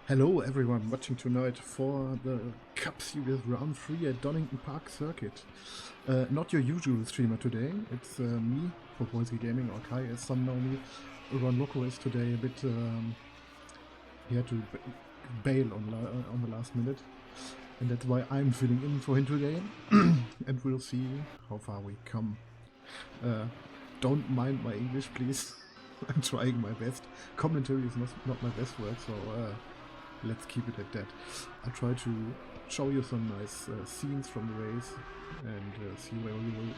Hello everyone watching tonight for the Cup Series Round 3 at Donington Park Circuit. Not your usual streamer today, it's me, Competizione Gaming, or Kai as some know me. Ron Loco is today a bit, he had to bail on the last minute. And that's why I'm filling in for him today. And we'll see how far we come. Don't mind my English, please. I'm trying my best. Commentary is not my best work, so let's keep it at that. I'll try to show you some nice scenes from the race and see where we will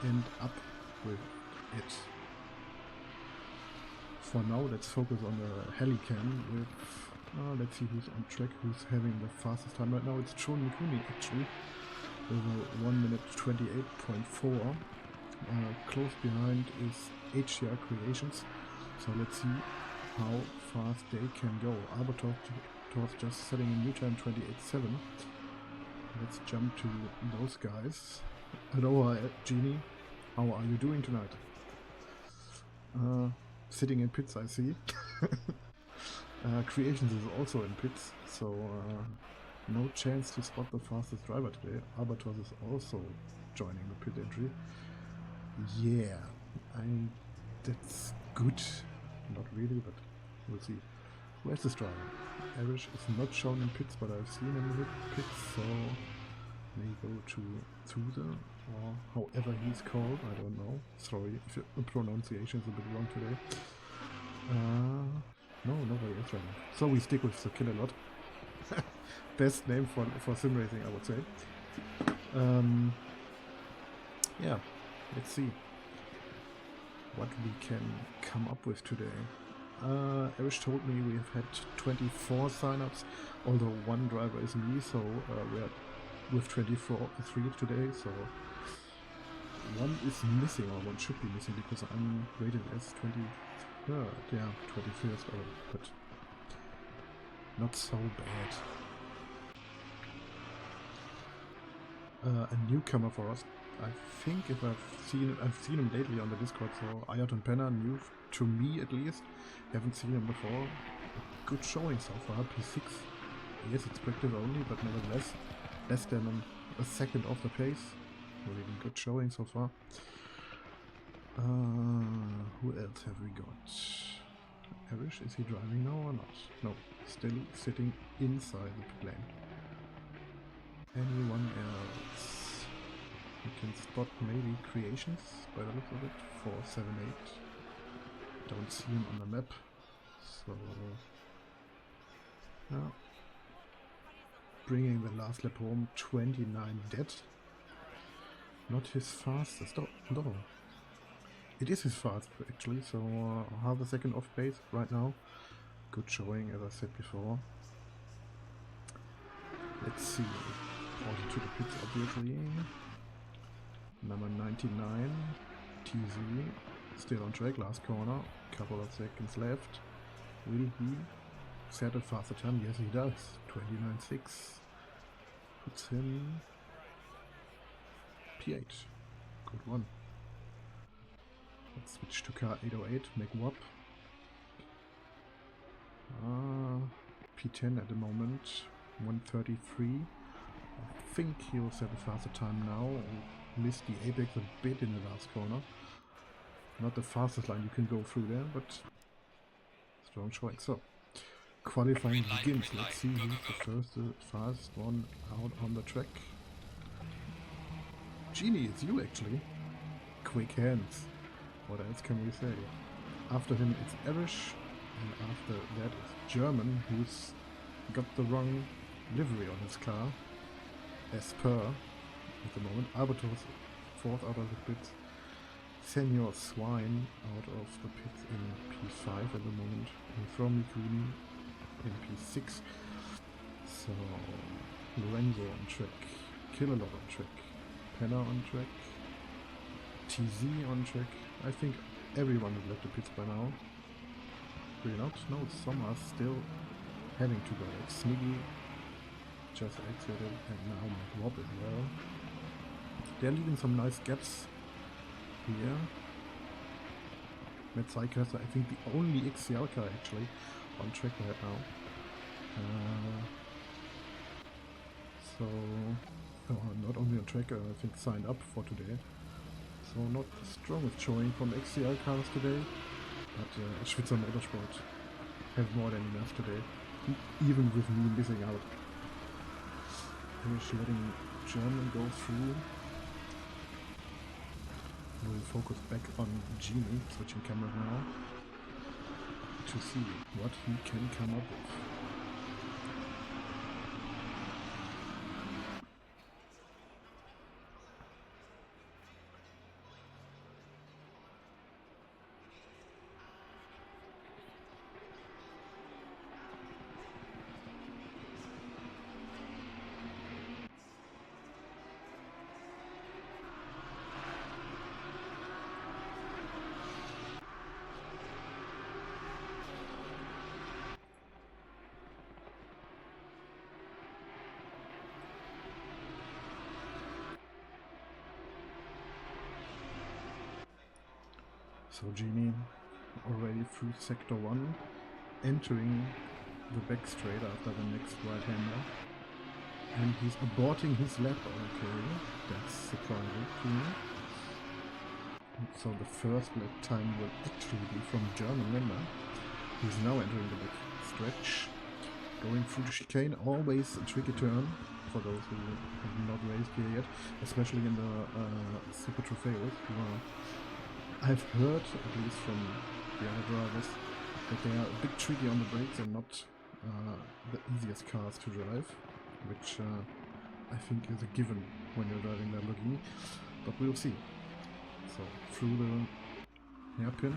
end up with it. For now, let's focus on the Helicam with, let's see who's on track, who's having the fastest time right now. It's Lamborghini actually, with a 1 minute 28.4. Close behind is HCR Creations, so let's see how fast they can go. Assetto just setting a new time, 28.7. Let's jump to those guys. Hello, Genie. How are you doing tonight? Sitting in pits, I see. Creations is also in pits, so no chance to spot the fastest driver today. Assetto is also joining the pit entry. Yeah, that's good. Not really, but we'll see. Where's this driver? Irish is not shown in pits, but I've seen him in the pits, so may go to Thuda, or however he's called, I don't know. Sorry if the pronunciation is a bit wrong today. No, nobody is running. So we stick with the Killer Lot. Best name for sim racing, I would say. Yeah, let's see what we can come up with today. Erish told me we have had 24 signups, although one driver is me, so we're with 23 today, so one is missing, or one should be missing, because I'm rated as 23rd, yeah, 21st, but not so bad. A newcomer for us. I think if I've seen him lately on the Discord, so Ayrton Penner, new to me at least. Haven't seen him before. Good showing so far, P6. Yes, it's practice only, but nevertheless, less than a second off the pace. Really good showing so far. Who else have we got? Erish, is he driving now or not? No, still sitting inside the plane. Anyone else? You can spot maybe Creations by the look of it, 478. Don't see him on the map, so yeah. Bringing the last lap home, 29 dead. Not his fastest, no. It is his fastest actually, so half a second off pace right now. Good showing, as I said before. Let's see. Also to the pits, obviously. Number 99, TZ, still on track, last corner, couple of seconds left. Will he set a faster time? Yes, he does. 29.6 puts him P8. Good one. Let's switch to car 808, make WAP. P10 at the moment, 133. I think he'll set a faster time now. Missed the apex a bit in the last corner. Not the fastest line you can go through there, but strong showing. So, qualifying begins. Let's see who's the fastest one out on the track. Genie, it's you actually. Quick hands. What else can we say? After him it's Erish, and after that is German, who's got the wrong livery on his car, as per. At the moment, Alberto's fourth out of the pit. Senior Swine out of the pit in P5 at the moment. And From Green in P6. So Lorenzo on track. Killalot on track. Penner on track. TZ on track. I think everyone has left the pits by now. Really not? No, some are still having to go. Sniggy just exited, and now Rob as well. They're leaving some nice gaps here. Matt Sycaster, I think the only XCL car actually on track right now. So, not only on track, I think signed up for today. So not the strongest showing from XCL cars today, but Schwitzer Motorsport have more than enough today, even with me missing out. Finish letting German go through. We'll focus back on Genie, switching cameras now, to see what he can come up with. So Genie already through sector 1, entering the back straight after the next right-hander. And he's aborting his lap. Okay, that's surprising to me. So the first lap time will actually be from German Lander. He's now entering the back stretch. Going through the chicane, always a tricky turn for those who have not raced here yet, especially in the SuperTrofeos, who are, I've heard, at least from the other drivers, that they are a bit tricky on the brakes and not the easiest cars to drive, which I think is a given when you're driving Lamborghini, but we'll see. So through the hairpin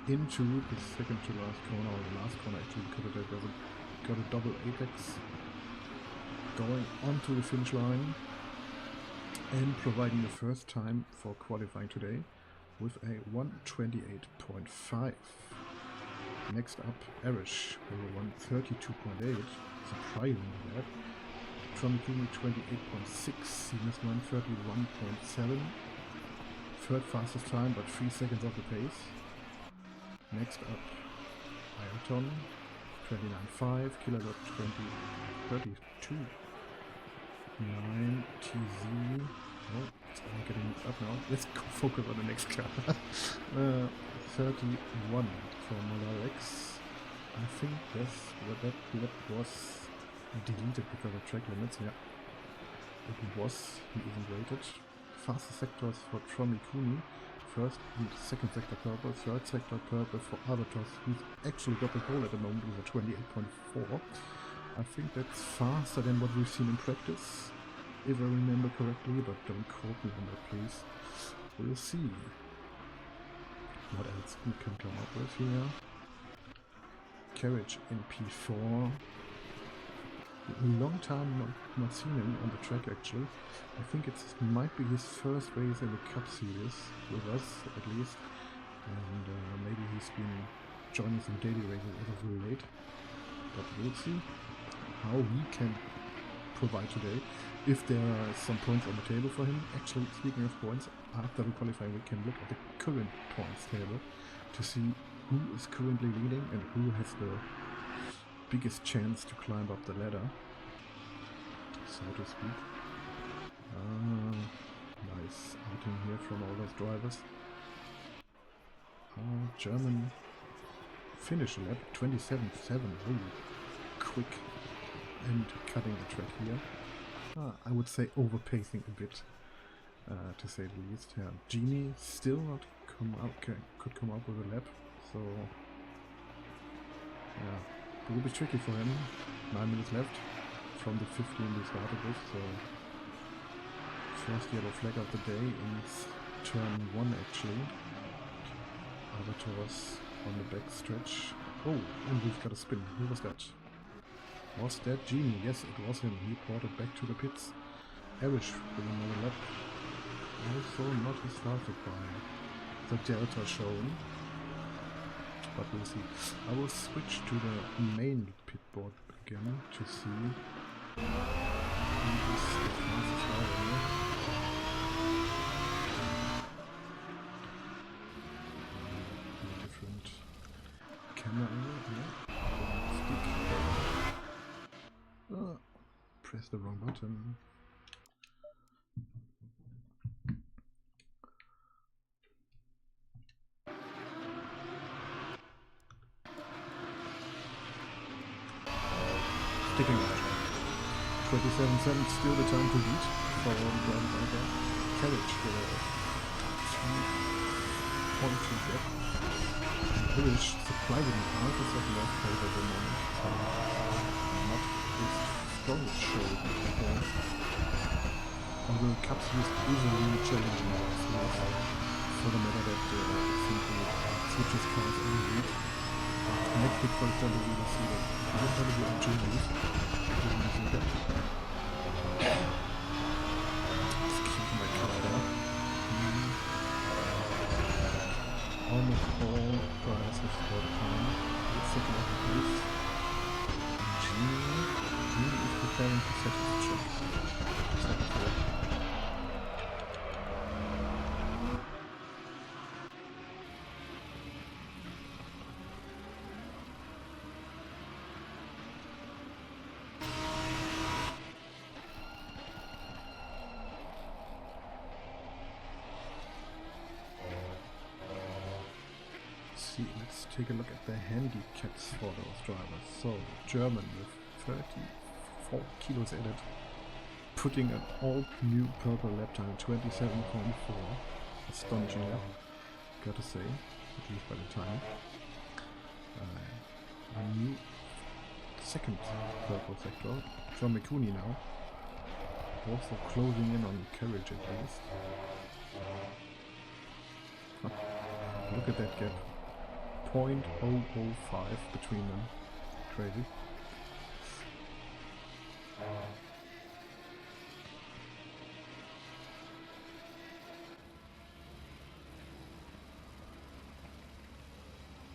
into the second to last corner, or the last corner actually, because it doesn't got a double apex, going onto the finish line and providing the first time for qualifying today with a 1:28.5. Next up, Arish with a 1:32.8, surprisingly bad. Donington 28.6, he missed 1:31.7. Third fastest time, but 3 seconds off the pace. Next up, Ayrton 29.5, Kilowatt 32. 9 TZ. Oh, it's all getting mixed up now. Let's go focus on the next car. 31 for Molarex. I think that lap was deleted because of track limits. Yeah, it was. He isn't rated. Fastest sectors for Donington. First and second sector purple, third sector purple for Assetto, who's actually got the pole at the moment with a 28.4. I think that's faster than what we've seen in practice, if I remember correctly, but don't quote me on that, please. We'll see what else we can come up with here. Carriage in P4. A long time not seen him on the track actually. I think it might be his first race in the Cup Series with us at least, and maybe he's been joining some daily races as of late, but we'll see how he can provide today, if there are some points on the table for him. Actually, speaking of points, after the qualifying we can look at the current points table to see who is currently leading and who has the biggest chance to climb up the ladder, so to speak. Nice outing here from all those drivers. German finish lap 27.7. Oh, quick and cutting the track here. I would say overpacing a bit, to say the least. Yeah, Genie still not could come up with a lap, so yeah. It will be tricky for him. 9 minutes left from the 15 we started with, so first yellow flag of the day in turn 1 actually. Arbiters on the back stretch. Oh, and we've got a spin. Who was that? Was that Genie? Yes, it was him. He brought it back to the pits. Arish with another lap. Also not his fastest by the delta shown, but we'll see. I will switch to the main pit board again to see who is the fastest driver here. A different camera angle here. Stick. press the wrong button. Sticking out. 27-7, still the time to beat for the carriage with a 2.2 gap. Carriage surprisingly half a second off pace at the moment, so not his strongest show before. Although Cups used is a really challenging race, for the matter that simply switches cars every week. Next week, for example, we will see that BMW and Genius excuse my car there. Almost all drivers have scored a time. The second of the race. Genie is preparing to set his track. Second lap. Let's take a look at the handicaps for those drivers. So, German with 34 kilos added, putting an all new purple lap time 27.4. Astonishing, gotta say, at least by the time. A new second purple sector from Mikuni now, also closing in on carriage at least. Look at that gap. 0.005 between them. Crazy.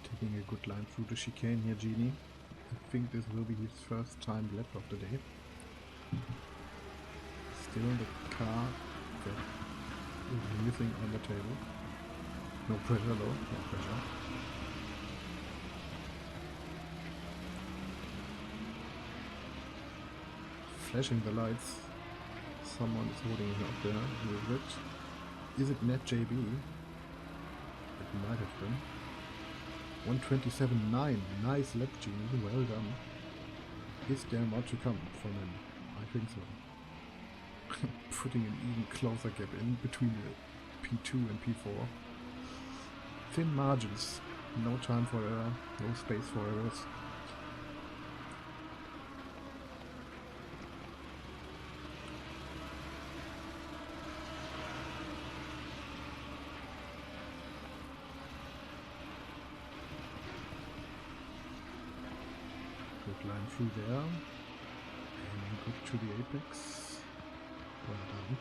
Taking a good line through the chicane here, Genie. I think this will be his first time lap of the day. Still the car that is missing on the table. No pressure though, no pressure. Flashing the lights. Someone is holding it up there. Who is it? Is it Net JB? It might have been. 127.9. Nice lap, Genie. Well done. Is there more to come from him? I think so. Putting an even closer gap in between the P2 and P4. Thin margins. No time for error. No space for errors. Good line through there, and good to the apex. Well done.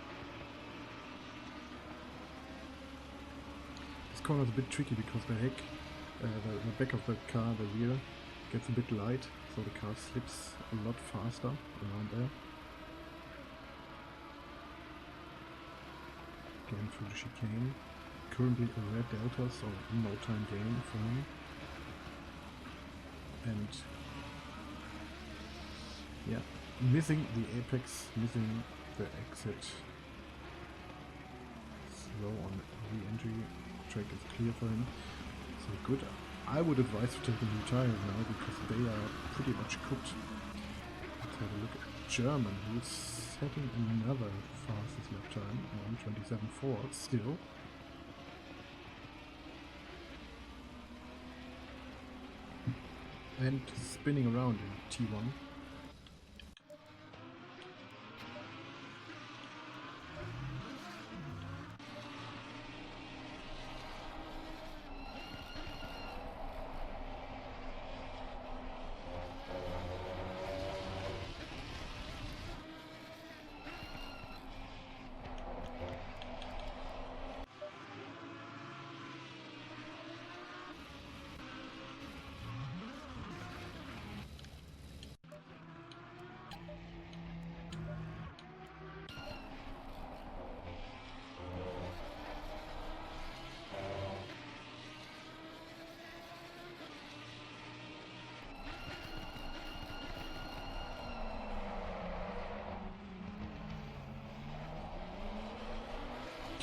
This corner is a bit tricky because the heck, the back of the car, the rear, gets a bit light, so the car slips a lot faster around there. Again through the chicane. Currently a red delta, so no time gain for him. And yeah, missing the apex, missing the exit. Slow on re-entry, track is clear for him. So good. I would advise to take the new tires now because they are pretty much cooked. Let's have a look at German, who's setting another fastest lap time on 27.4 still. And spinning around in T1.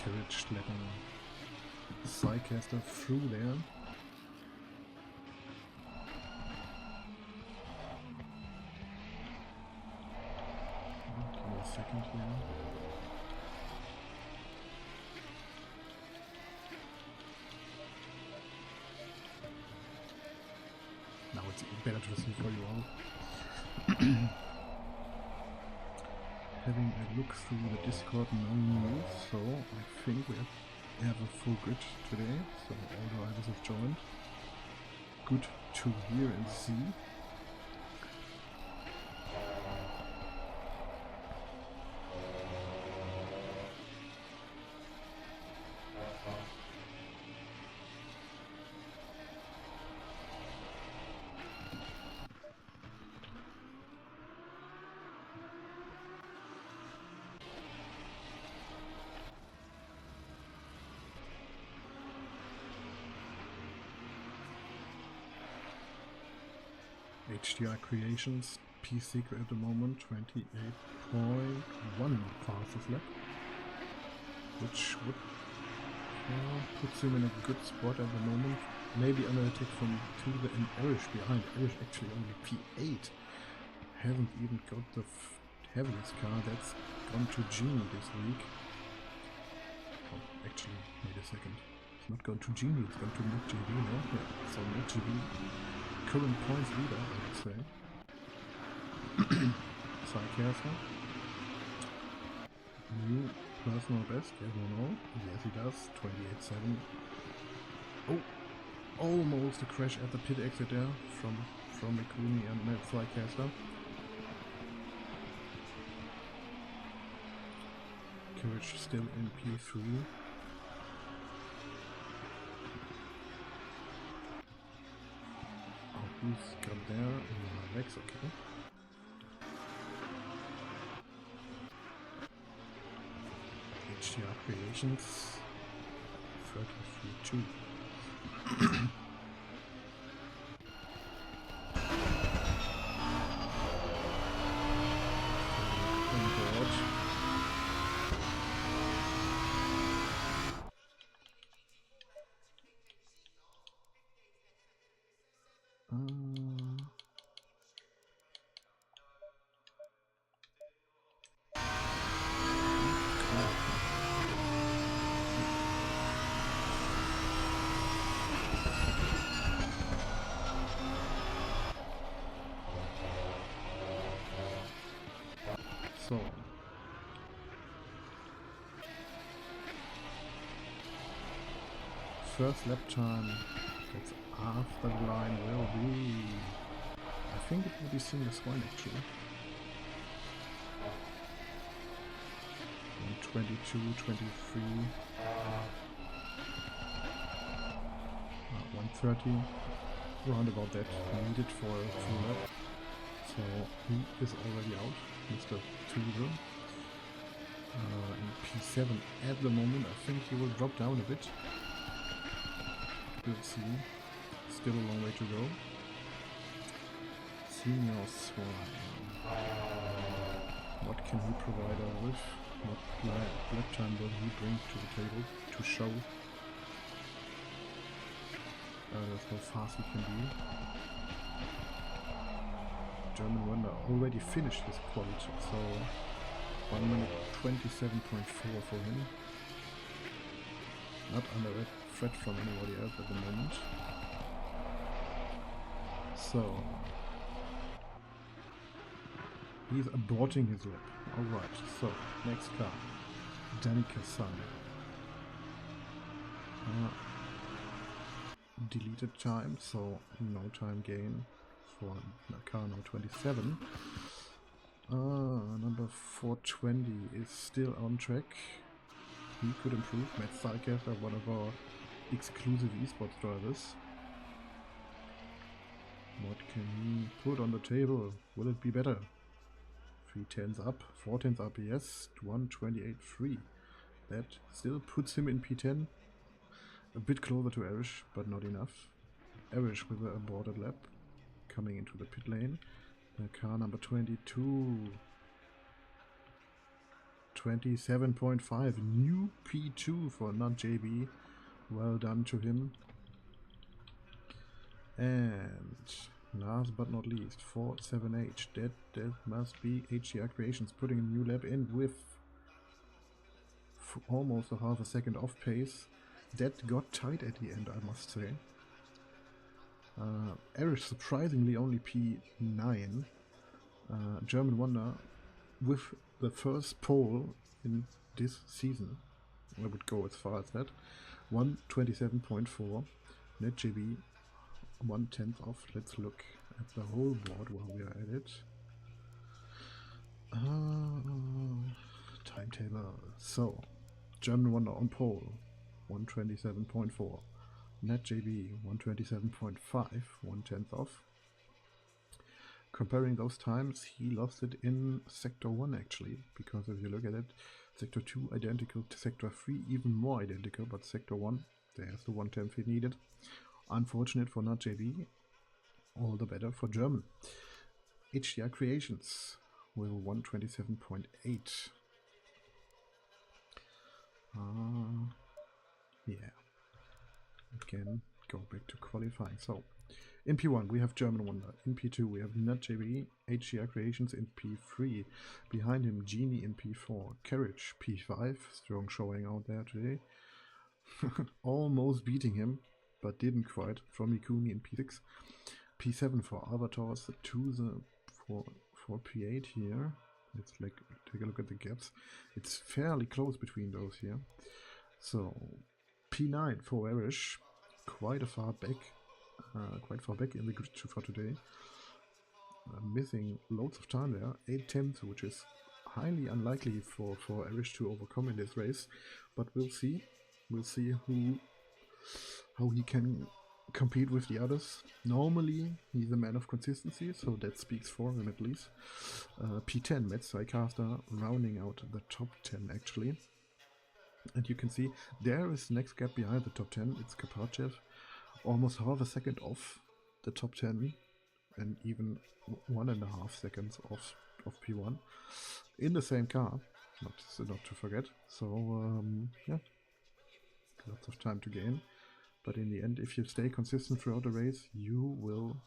Carriage letting Psycaster through there. Give me a second here. Now it's better to see for you all. Having a look through the Discord, no news, so I think we have a full grid today, so all drivers have joined. Good to hear and see. HDI Creations, P-Secret at the moment, 28.1 fastest lap, which would puts him in a good spot at the moment. Maybe under attack from Tuve and Erish behind. Erish actually only P8. Hasn't even got the heaviest car. That's gone to Genie this week. Oh, actually, wait a second. It's not gone to Genie, it's gone to McGB, no? Yeah, so McGB. Current points leader, I would say. Psycaster. New personal best, yes or no? Yes, he does. 28.7. Oh! Almost a crash at the pit exit there from McQueenie and Psycaster. Carriage still in P3. Who's got there? Rex, okay. HDR Creations 33.2. On board. So, first lap time that's after the line will be, I think it will be seamless one actually. 22, 23, 130, round about that needed for a full lap. So he is already out, Mr. Tuve. In P7 at the moment. I think he will drop down a bit. We'll see. Still a long way to go. Senior Swine. What can he provide us with? What lap time will he bring to the table to show how fast he can be? German Wonder already finished his quality, so 1 minute 27.4 for him. Not under a threat from anybody else at the moment. So he's aborting his lap. Alright, so next car. Danica-san. Deleted time, so no time gain for car number 27. Number 420 is still on track. He could improve. Matt Psycaster, one of our exclusive esports drivers. What can he put on the table? Will it be better? 3 tens up, 4 tens up, yes. 128.3. That still puts him in P10. A bit closer to Erish, but not enough. Erish with a aborted lap coming into the pit lane. Car number 22. 127.5. New P2 for not JB. Well done to him. And last but not least, 47H. That must be HCR Creations putting a new lap in with almost a half a second off pace. That got tight at the end, I must say. Eric surprisingly only P9. German Wonder with the first pole in this season. I would go as far as that. 127.4. NetJB 1/10 off. Let's look at the whole board while we are at it. Timetable. So, German Wonder on pole 127.4. NetJB 127.5, 1/10 off. Comparing those times, he lost it in Sector 1 actually, because if you look at it, Sector 2 identical to Sector 3, even more identical, but Sector 1, there's the 1/10 he needed. Unfortunate for not JB, all the better for German. HDR Creations with 127.8. Yeah. Again, go back to qualifying. So, in P1 we have German Wonder. In P2 we have NutJB, HCR Creations in P3. Behind him Genie in P4. Carriage P5. Strong showing out there today. Almost beating him, but didn't quite. From Mikuni in P6. P7 for Avatars. For P8 here. Let's take a look at the gaps. It's fairly close between those here. So P9 for Erish, quite far back in the grid for today. Missing loads of time there, 8/10, which is highly unlikely for Erish to overcome in this race. But we'll see. We'll see how he can compete with the others. Normally he's a man of consistency, so that speaks for him at least. P10 Metsai Caster rounding out the top 10 actually. And you can see there is the next gap behind the top 10. It's Kapachev, almost half a second off the top 10, and even 1.5 seconds off of P1 in the same car. Not to forget. So yeah, lots of time to gain. But in the end, if you stay consistent throughout the race, you will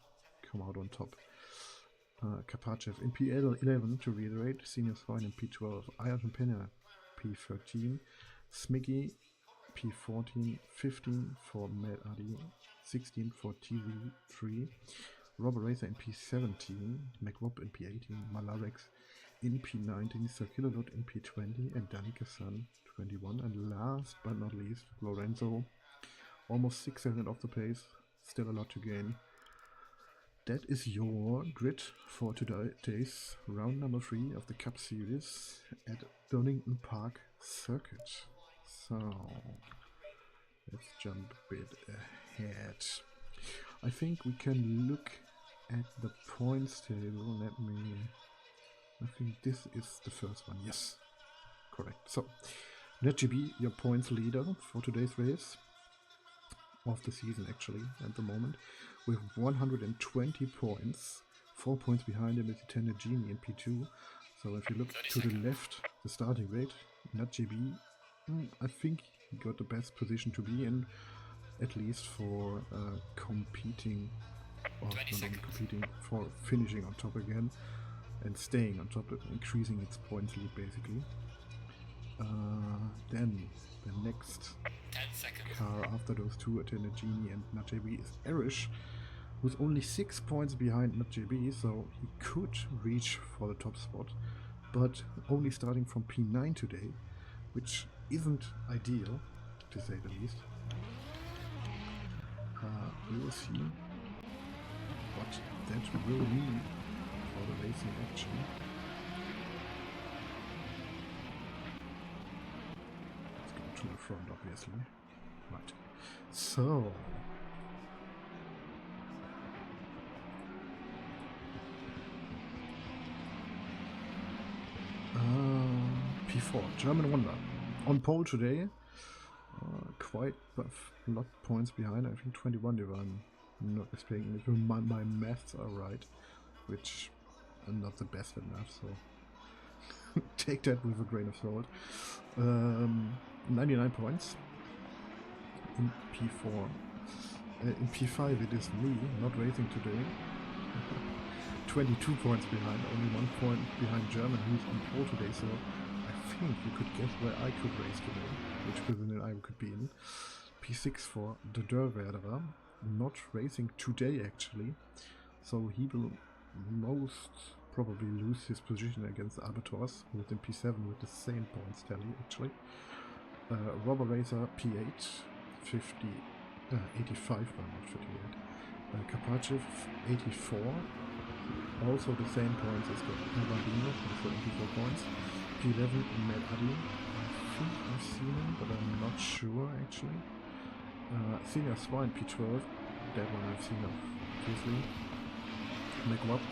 come out on top. Kapachev in P11 to reiterate. Senior Swine in P12. Ayrton Pena P13. Smiggy P14, 15 for Mad Adi, 16 for TV3, Robert Racer in P17, McWop in P18, Malarex in P19, Circulalot in P20, and Danica-san 21, and last but not least, Lorenzo, almost 6 seconds off the pace, still a lot to gain. That is your grid for today's round number 3 of the Cup Series at Donington Park Circuit. So, let's jump a bit ahead. I think we can look at the points table. I think this is the first one. Yes, correct. So, NetGB, your points leader for today's race. Of the season actually, at the moment. With 120 points. 4 points behind him is Tender Genie in P2. So if you look to the left, the starting rate, NetGB, I think he got the best position to be in, at least for competing, or not only competing, for finishing on top again and staying on top, increasing its points lead basically. Then the next car after those two, Attendant Genie and NutJB, is Erish, who's only 6 points behind NutJB, so he could reach for the top spot, but only starting from P9 today, which isn't ideal, to say the least. We will see what that will mean for the racing action. Let's go to the front, obviously. Right. So, P4, German Wonder. On pole today, quite a lot of points behind. I think 21 if I'm not mistaken, if my maths are right, which I'm not the best at math, so take that with a grain of salt. 99 points in P4. In P5 it is me, not racing today. 22 points behind, only 1 point behind German, who's on pole today, so I think you could guess where I could race today, which position I could be in. P6 for the Derwerderer, not racing today actually, so he will most probably lose his position against Albatros, who is in P7 with the same points tally actually. Robber Racer P8, 85, but not 58. Karpachev 84, also the same points as Lamborghini, also 84 points. P11 Mad Addy, I think I've seen him, but I'm not sure actually. Senior Swine P12, that one I've seen obviously. McWap,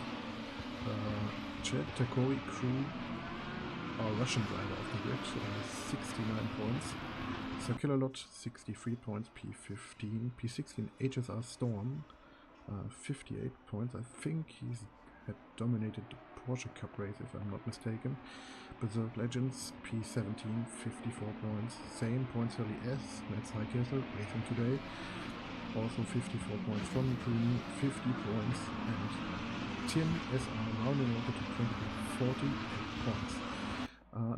Chad Takori Crew, our Russian driver of the grid, 69 points. Circularlot 63 points, P15. P16 HSR Storm, 58 points. I think he's had dominated the Porsche Cup race if I'm not mistaken. Berserk Legends P17, 54 points. Same points tally as Mad Cyclism racing today. Also 54 points from Green, 50 points, and Tim SR rounding over to 48 points.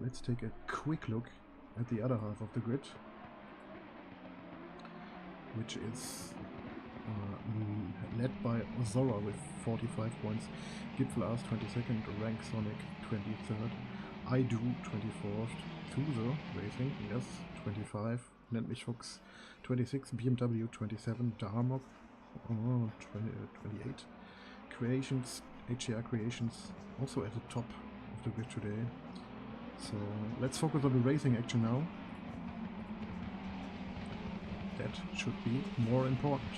Let's take a quick look at the other half of the grid, which is led by Zora with 45 points, Gipfel 22nd, Rank Sonic 23rd, I Do 24th, Thuzo Racing, yes, 25, Nennt Fuchs 26, BMW 27, Darmok 28, Creations, HCR Creations also at the top of the grid today. So let's focus on the racing action now. That should be more important.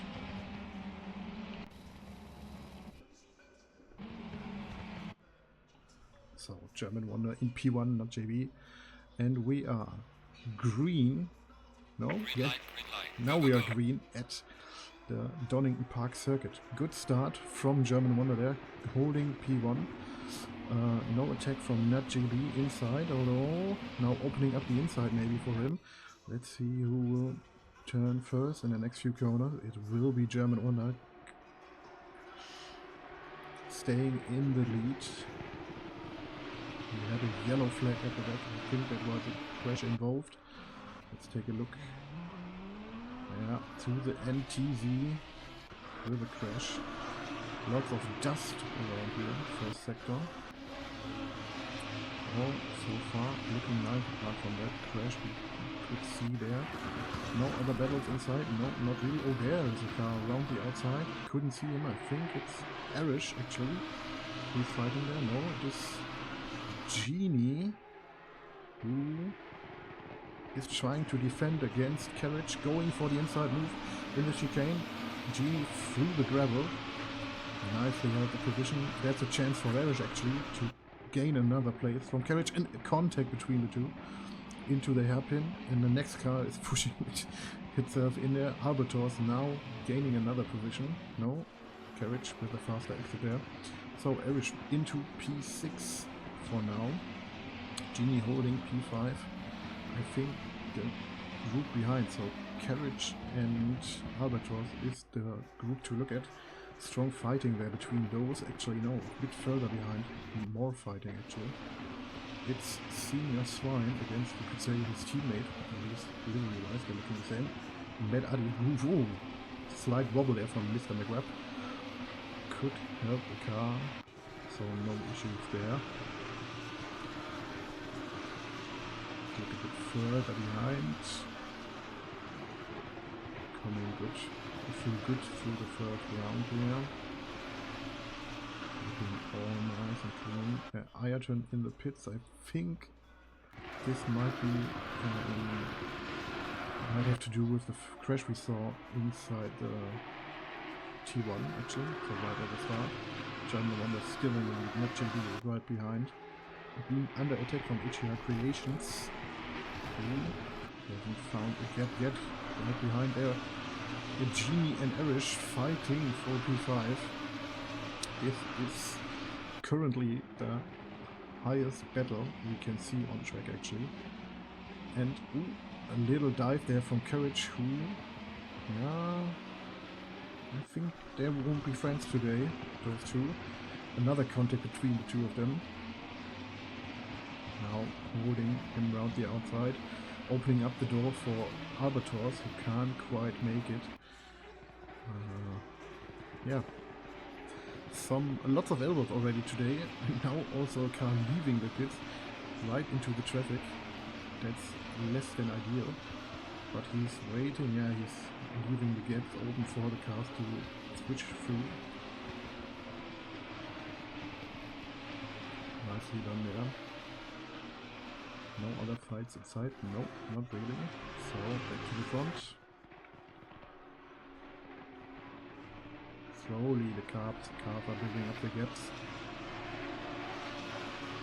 So German Wonder in P1, not JB, and we are green. No, yes. Now we are green at the Donington Park circuit. Good start from German Wonder there, holding P1. No attack from Nat JB inside, although now opening up the inside maybe for him. Let's see who will turn first in the next few corners. It will be German Wonder staying in the lead. We had a yellow flag at the back. I think that was a crash involved. Let's take a look. Yeah, to the NTZ with a crash. Lots of dust around here, first sector. Oh, so far looking nice apart from that crash we could see there. No other battles inside, no, not really. Oh, there is a car around the outside. Couldn't see him. I think it's Arish actually who's fighting there. No, it is Genie who is trying to defend against Carriage, going for the inside move in the chicane. Genie through the gravel. Nicely held the position. That's a chance for Arish actually to gain another place from Carriage, and a contact between the two into the hairpin, and the next car is pushing itself in there. Albatros now gaining another position. No, Carriage with a faster exit there. So Arish into P6 for now. Genie holding P5. I think the group behind, so Carriage and Albatros is the group to look at. Strong fighting there between those. Actually, no, a bit further behind. More fighting actually. It's Senior Swine against, you could say, his teammate. At least literally wise, they're looking the same. Mad Addy. Ooh, slight wobble there from Mr. McWap. Could help the car, so no issues there. Look a bit further behind. Coming good. I feel good through the third round here. Looking all nice and clean. Ayrton in the pits. I think this might be might have to do with the crash we saw inside the T1 actually. So right at the start. German Wonder still in the lead. Not JB right behind. Being under attack from HCR Creations. Haven't found a gap yet. Right behind there. Genie and Arish fighting for P5. This is currently the highest battle we can see on track actually. And ooh, a little dive there from Courage, who, yeah, I think they won't be friends today, those two. Another contact between the two of them. Now holding him around the outside, opening up the door for Albatros, who can't quite make it. Yeah, lots of elbows already today, and now also a car leaving the pits right into the traffic. That's less than ideal, but he's waiting. Yeah, he's leaving the gaps open for the cars to switch through. Nicely done there. No other fights inside? No, not really. So back to the front. Slowly the cars are building up the gaps.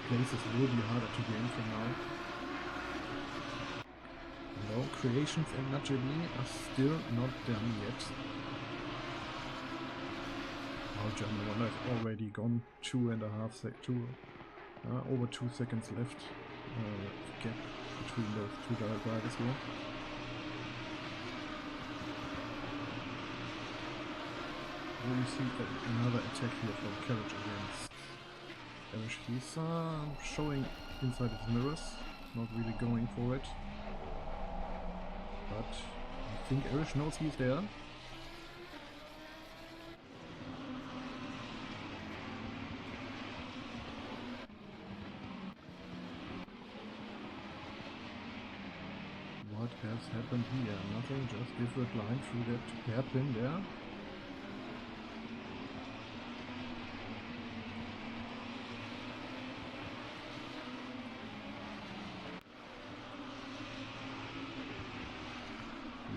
Places will be harder to gain from now. No, Creations and Najee are still not done yet. Our German one has already gone over 2 seconds left. Gap between those two drivers here. And we see another attack here from Carriage against Erish. He's showing inside his mirrors, not really going for it. But I think Erish knows he's there. What has happened here? Nothing, just different line through that hairpin there.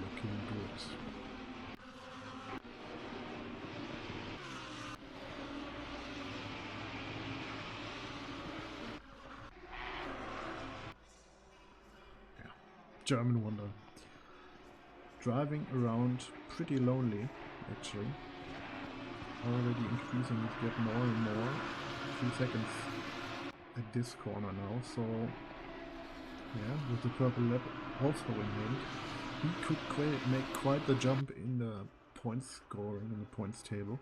Looking good. German wonder. Driving around pretty lonely, actually. Already increasing his gap more and more. 3 seconds at this corner now, so yeah, with the purple lap also in hand, he could make quite the jump in the points scoring, in the points table.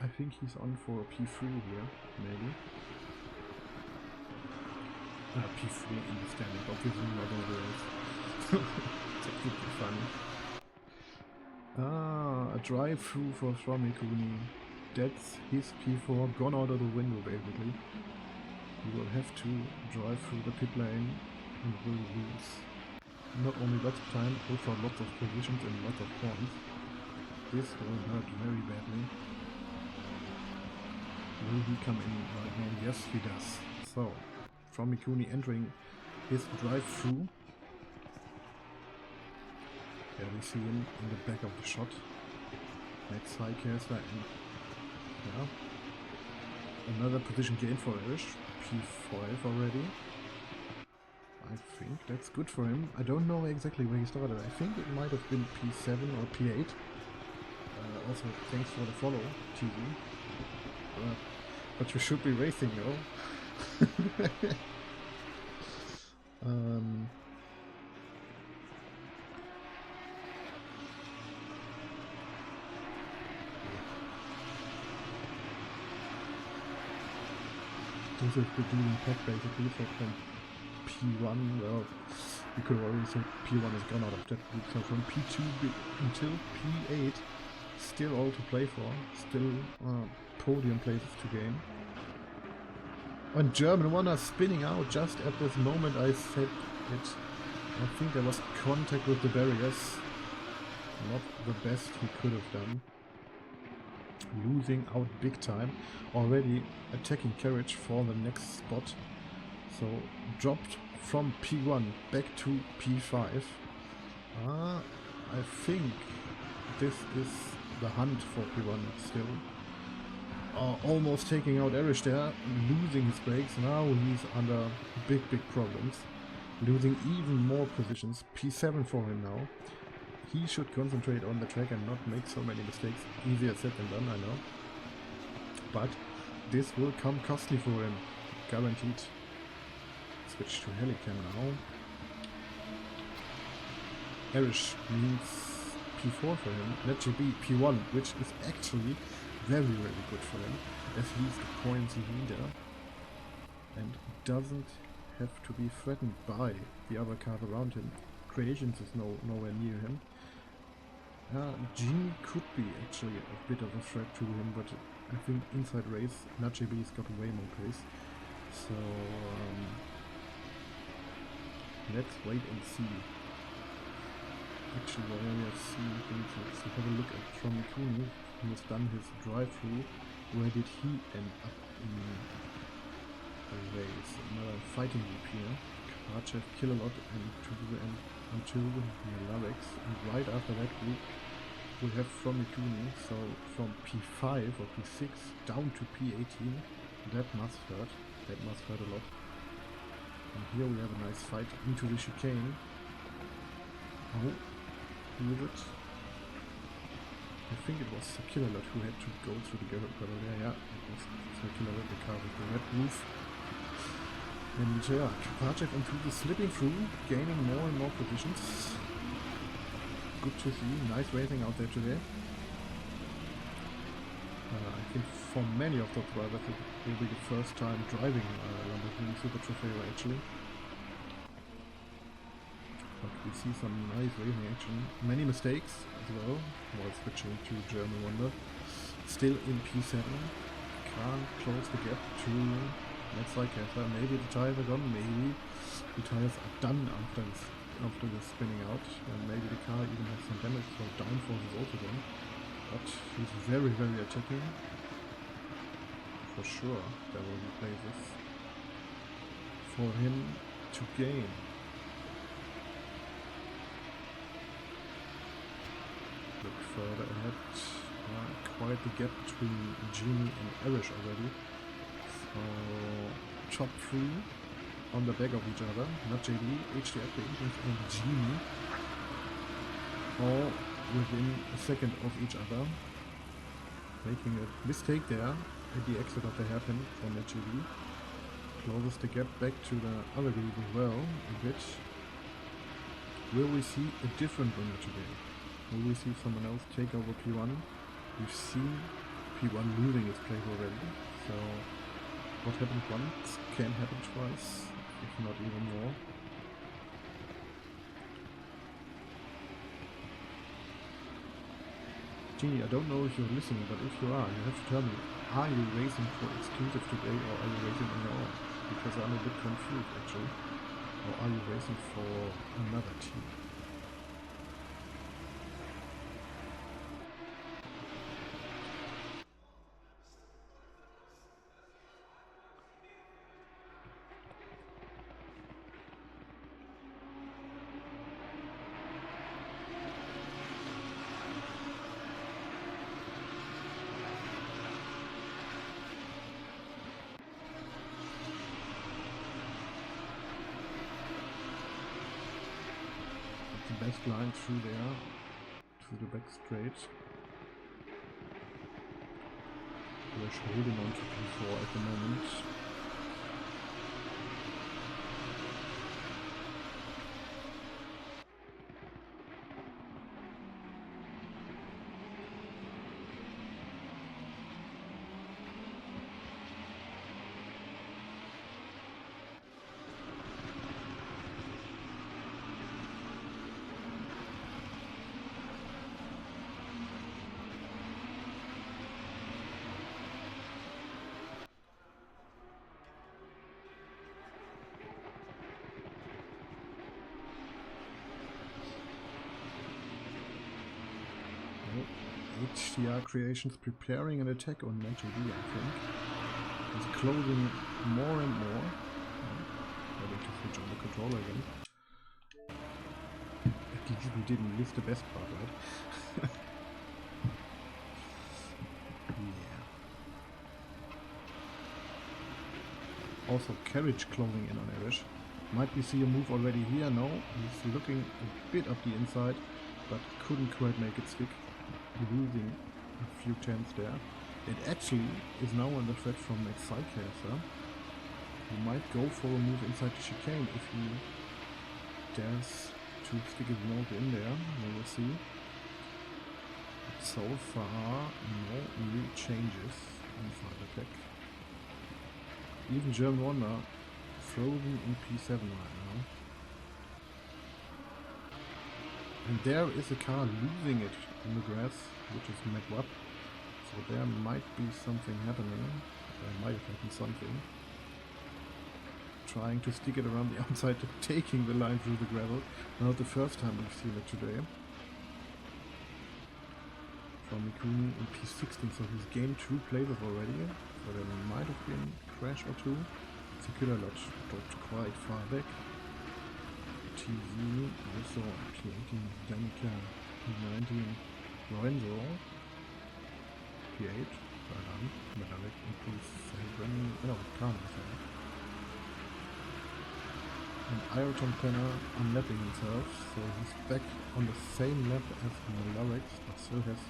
I think he's on for a P3 here, maybe. P3 in the standing, obviously not in the race. That would be funny. A drive-through for Mikuni. That's his P4 gone out of the window basically. He will have to drive through the pit lane and will lose not only lots of time, also lots of positions and lots of points. This will hurt very badly. Will he come in right now? Yes, he does. So, from Mikuni entering his drive-through. There we see him in the back of the shot. Next high caster and yeah. Another position gain for Irish. P5 already. I think that's good for him. I don't know exactly where he started. I think it might have been P7 or P8. Also, thanks for the follow, TV. But you should be racing, though. This is the dealing pack basically from P1. Well, you could already say P1 is gone out of that group, so from P2 until P8, still all to play for, still podium places to gain. And German one are spinning out just at this moment I said it. I think there was contact with the barriers. Not the best he could have done. Losing out big time. Already attacking Carriage for the next spot. So dropped from P1 back to P5. I think this is the hunt for P1 still. Almost taking out Erish there, losing his brakes. Now he's under big problems. Losing even more positions. P7 for him now. He should concentrate on the track and not make so many mistakes. Easier said than done, I know. But this will come costly for him, guaranteed. Switch to Helican now. Irish means P4 for him. Let GB P1, which is actually very good for him, as he's the points leader and doesn't have to be threatened by the other cars around him. Creations is nowhere near him. Genie could be actually a bit of a threat to him, but I think inside race, NatJB's got way more pace. So let's wait and see. Actually, while we have seen things, let's have a look at Tommy Cooney, who has done his drive-through. Where did he end up in a race? Another fighting loop here. Karchev kill a lot and to the end until Alex. And right after that group we have from Mikuni, so from P5 or P6 down to P18. That must hurt. That must hurt a lot. And here we have a nice fight into the chicane. Oh, who is it? I think it was XCLusive who had to go through the gutter there. Yeah, it was XCLusive, the car with the red roof. And yeah, Karchev into the slipping through, gaining more and more positions. Good to see, nice racing out there today. I think for many of the drivers it will be the first time driving Lamborghini SuperTrofeo actually. But we see some nice racing action. Many mistakes as well while switching to German Wonder. Still in P7. Can't close the gap to Let's like maybe the tires are gone, maybe the tires are done after the spinning out, and maybe the car even has some damage, so downforce is also gone. But he's very attacking. For sure there will be places for him to gain. Look further ahead. Quite the gap between Genie and Irish already. So top three on the back of each other. NatJB, HDR Creations and Genie all within a second of each other. Making a mistake there at the exit of the hairpin for NatJB. Closes the gap back to the other group as well a bit. Will we see a different winner today? Will we see someone else take over P1? We've seen P1 losing its place already, so what happened once can happen twice, if not even more. Genie, I don't know if you're listening, but if you are, you have to tell me, are you racing for XCLusive today or are you racing on your own? Because I'm a bit confused actually. Or are you racing for another team? Best line through there, through the back straight. We're holding on to P4 at the moment. HDR Creations preparing an attack on NatJB, I think. It's closing more and more. Ready to switch on the controller again. At least we didn't miss the best part, right? Yeah. Also, Carriage closing in on Irish. Might we see a move already here? No. He's looking a bit up the inside, but couldn't quite make it stick. Losing a few tenths there. It actually is now under threat from Max Cycaster, who might go for a move inside the chicane if he dares to stick his nose in there. We will see. But so far, no new changes inside the pack. Even German Wonder frozen in P7 right now. And there is a car losing it in the grass, which is McWap. So there might be something happening. There might have happened something. Trying to stick it around the outside, taking the line through the gravel. Not the first time we've seen it today. From Mikuni in P16, so he's gained 2 places already. So there might have been a crash or 2. Circular Lodge dropped quite far back. TZ also P18 Danica, P19 Lorenzo, P8 Berlin, Medallic and P7, no, Carnival. And Ayrton Penner unlapping himself, so he's back on the same lap as Malaric, but still has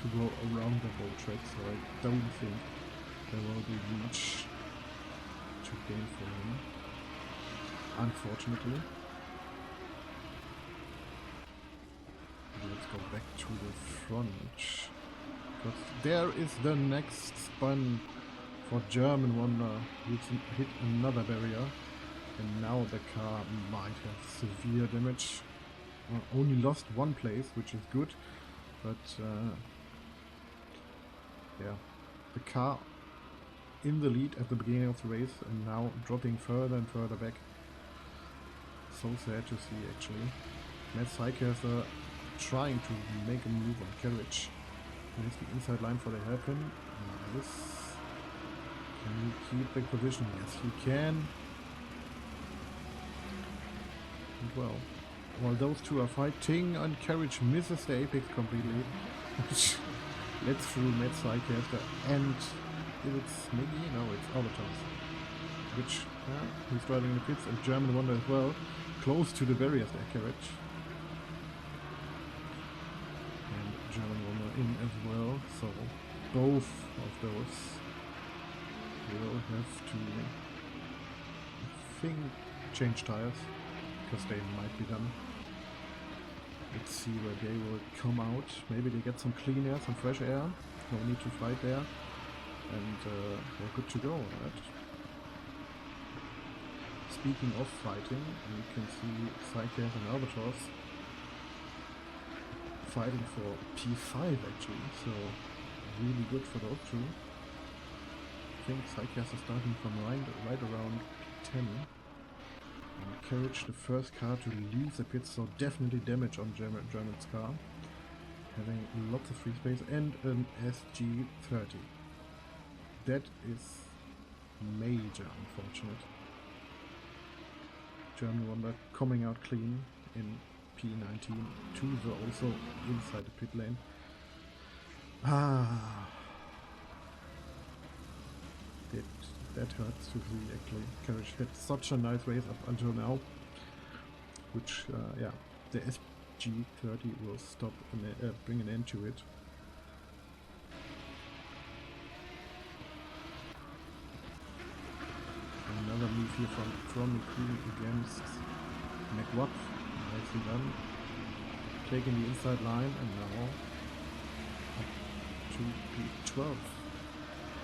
to go around the whole track, so I don't think there will be much to gain for him, unfortunately. Let's go back to the front, because there is the next spin for German Wonder, which hit another barrier, and now the car might have severe damage. Only lost 1 place, which is good, but yeah, the car in the lead at the beginning of the race and now dropping further and further back. So sad to see, actually. Matt Cycaster trying to make a move on carriage. There's the inside line for the hairpin. Nice. Can he keep the position? Yes, he can. And well, while those two are fighting, and carriage misses the apex completely, which lets through Matt Cycaster, and if it's Miggy, no, it's Albertos, which he's driving in the pits, and German Wonder as well, close to the barriers there, carriage. And German Wonder in as well, so both of those will have to, I think, change tires, because they might be done. Let's see where they will come out. Maybe they get some clean air, some fresh air. No need to fight there. And they're good to go, right? Speaking of fighting, you can see Cyclers and Albatross fighting for P5 actually, so really good for those two. I think Cyclers is starting from right around P10. And Carriage, the first car to leave the pits, so definitely damage on German's car. Having lots of free space and an SG30. That is major unfortunate. German Wonder coming out clean in P19. Tuzo also inside the pit lane. That hurts to see actually. Carriage had such a nice race up until now. Which, yeah, the SG30 will stop and bring an end to it. Another move here from Mikuni against McWap. Nicely done. Taking the inside line and now up to P12.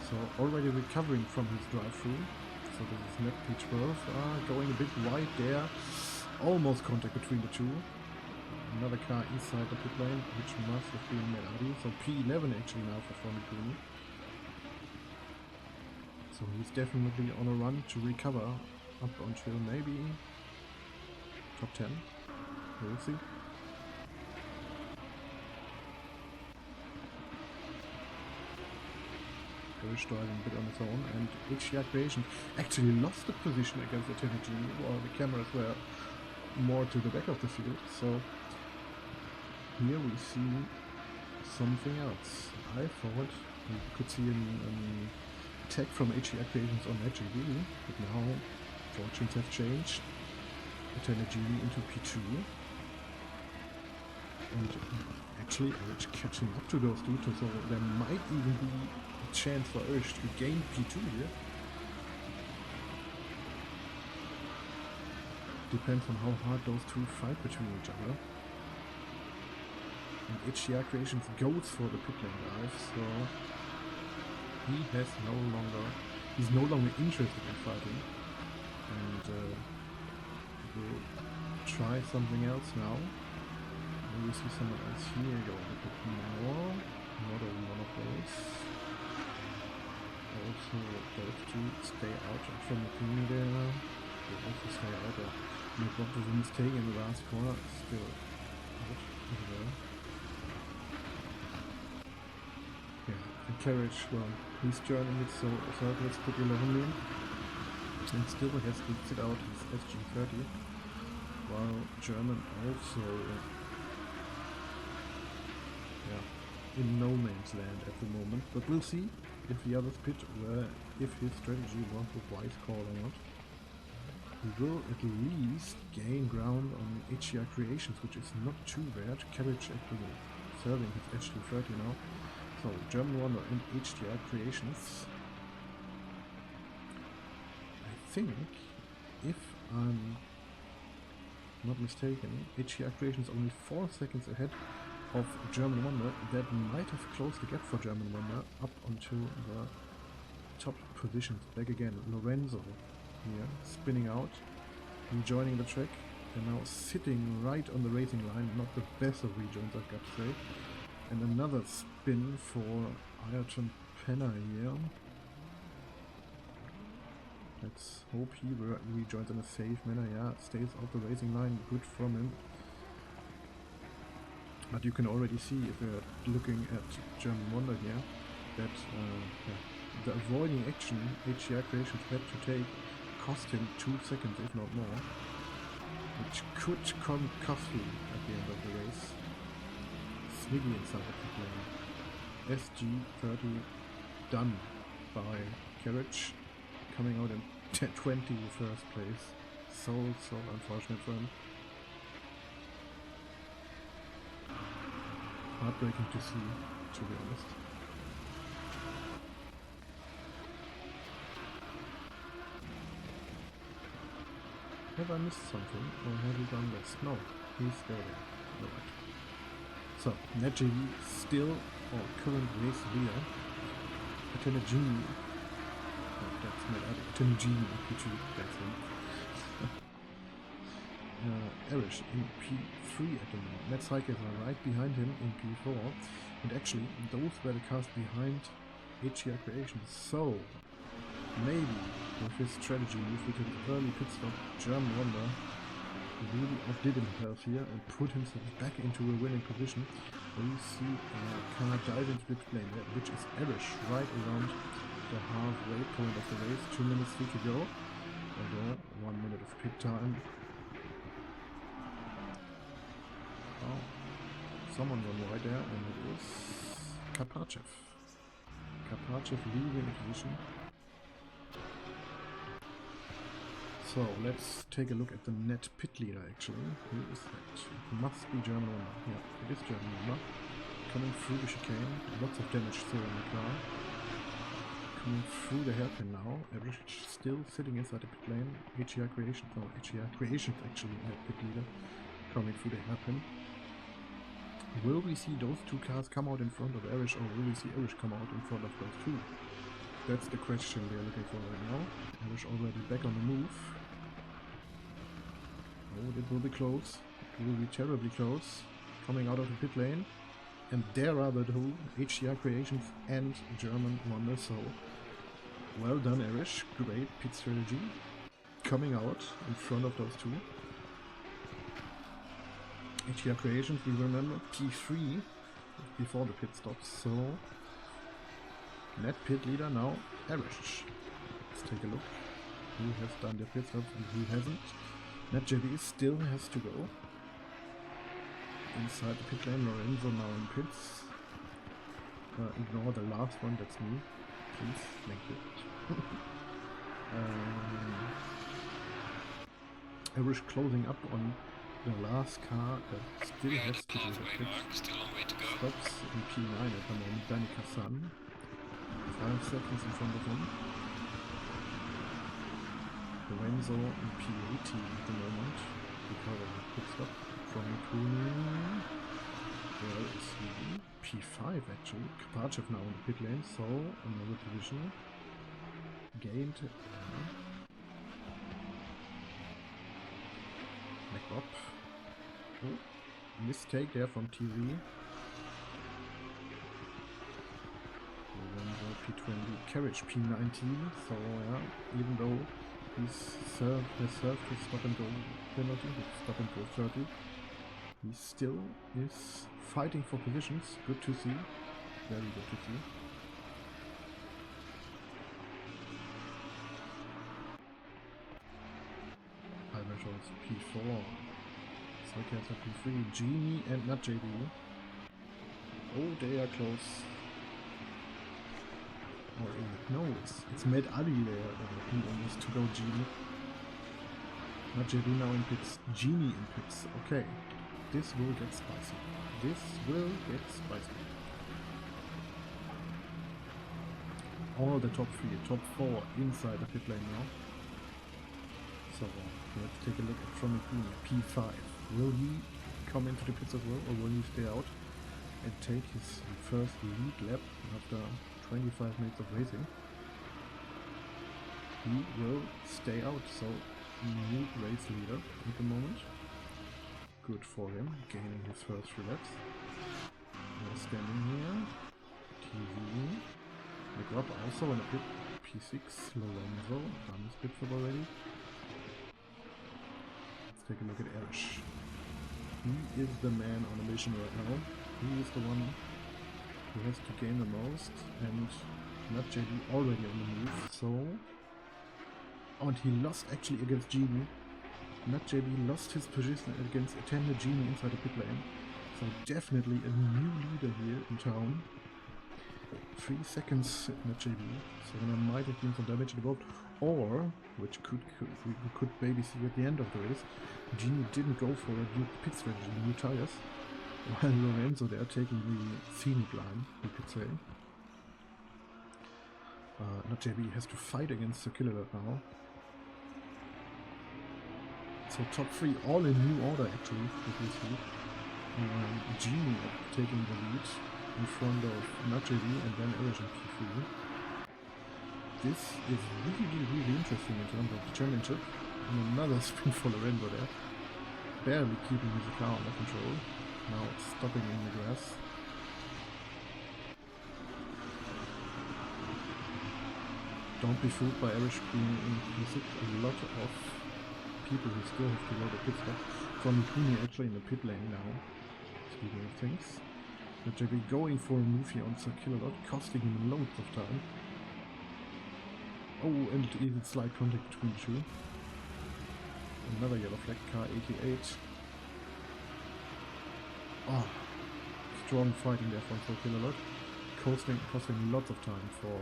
So already recovering from his drive-through. So this is net P12. Going a bit wide there. Almost contact between the two. Another car inside the pit lane, which must have been Meradi. So P11 actually now for Mikuni. So he's definitely on a run to recover up until maybe top 10. We'll see. Garish driving a bit on his own, and HDR Creation actually lost the position against the Tenegini, while the cameras were more to the back of the field. So here we see something else. I thought we could see an attack from HDR Creations on HGV, but now fortunes have changed. The Tenegini into P2. And actually Edge catching up to those two, so there might even be a a chance for Irish to gain P2 here. Depends on how hard those two fight between each other. And HDR Creations goes for the pit lane dive, so he's no longer interested in fighting, and will try something else now. Maybe see someone else here go a bit more. Not only one of those. Also, those two stay out from the team there. They also stay out there. Make what was a mistake in the last corner. Still out over there. Yeah, and Carriage, well, he's joining it, so let's put 11 in. And still has to sit out his SG30. While German also, in no man's land at the moment. But we'll see if the others pit, if his strategy was a wise call or not. He will at least gain ground on HDR Creations, which is not too bad. Carriage actually serving his HG30 now. So, German Wonder and HDR Creations. I think, if I'm not mistaken, HDR Creations only 4 seconds ahead of German Wonder. That might have closed the gap for German Wonder up onto the top positions. Back again, Lorenzo here, spinning out, rejoining the track, and now sitting right on the racing line. Not the best of rejoins, I've got to say. And another spin for Ayrton Penner here. Let's hope he rejoins in a safe manner. Yeah, stays out the racing line. Good from him. But you can already see, if we're looking at German Wonder here, that the avoiding action HDR Creations had to take cost him 2 seconds, if not more, which could come costly at the end of the race. Sniggy inside the plane. SG30 done by Carriage, coming out in 21st place. So unfortunate for him. Heartbreaking to see, to be honest. Have I missed something, or have we gone west? No, he's still there. Alright. So, NetJV still our current race leader. Atenagini. Oh, that's not Atenagini, P2, that's him. Erish in P3 at the moment. Matt Cycles are right behind him in P4. And actually, those were the cars behind HDR Creations. So, maybe with his strategy move with an early pit stop, German Wonder really outdid himself here and put himself back into a winning position. We see a car dive into the pit lane, which is Erish, right around the halfway point of the race. 2 minutes to go. Although 1 minute of pit time. Oh, someone went wide there, and it is Karpachev. Karpachev leaving position. So let's take a look at the net pit leader actually. Who is that? It must be German Wonder. Yeah, it is German Wonder. Coming through the chicane. Lots of damage still in the car. Coming through the hairpin now. Average still sitting inside the pit lane. HDR Creations, no, HDR Creations actually net pit leader. Coming through the hairpin. Will we see those two cars come out in front of Erish, or will we see Erish come out in front of those two? That's the question we are looking for right now. Erish already back on the move. Oh, it will be close. It will be terribly close. Coming out of the pit lane. And there are the two, HDR Creations and German Wonder. So, well done Erish. Great pit strategy. Coming out in front of those two. HDR Creations, we remember, P3 before the pit stops, so net pit leader now, Erish. Let's take a look who has done the pit stops and who hasn't. NetJB still has to go inside the pit lane. Lorenzo now in pits. Ignore the last one, that's me. Please, thank you. Erish closing up on the last car that still has to do the pit. Stops in P9 at the moment, Danica San. 5 seconds in front of him. Lorenzo in P18 at the moment because of the pit stop from Mikuni. Where is he? P5 actually. Kapachev now in the pit lane, so another position. Gained. Back up. Oh, mistake there from TV. Lorenzo P20. Carriage P19. So yeah, even though he's has served his stop and go penalty, stop and go 30. He still is fighting for positions. Good to see. Very good to see. Alberto's P4. Sarkasa P3. Genie and not JB. Oh, they are close. Or no, it's Med Ali there. He almost took out Genie. Not JB now in pits. Genie in pits. Okay. This will get spicy. This will get spicy. All the top 3, top 4 inside the pit lane now. So let's take a look at Fromikuni, P5. Will he come into the pits as well, or will he stay out and take his first lead lap after 25 minutes of racing? He will stay out, so new race leader at the moment. Good for him, gaining his first 3 laps. We're standing here. TV. McRob also in a pit. P6. Lorenzo. Done his pit stop already. Let's take a look at Erish. He is the man on a mission right now. He is the one who has to gain the most. And not JD already on the move. So. Oh, and he lost actually against Genie. Not JB lost his position against attended Genie inside the pit lane. So definitely a new leader here in town. 3 seconds Not JB. So there might have been some damage involved. Or, which we could maybe see at the end of the race, Genie didn't go for a new pit strategy, new tires. While Lorenzo there taking the scenic line, we could say. Not JB has to fight against the killer now. So top 3 all in new order actually, if you see. Genie taking the lead in front of Najeri and then Erish in P3. This is really interesting in terms of the championship. And another spin for Lorenzo there. Barely keeping his car under control. Now it's stopping in the grass. Don't be fooled by Erish being in P6. A lot of people who still have to load a pit stop. From Mikuni actually in the pit lane now. Speaking of things. But JB going for a move here on Sakilolot, costing him loads of time. Oh, and even slight contact between the two. Another yellow flag, car 88. Oh, strong fighting there from Sakilolot. Costing lots of time for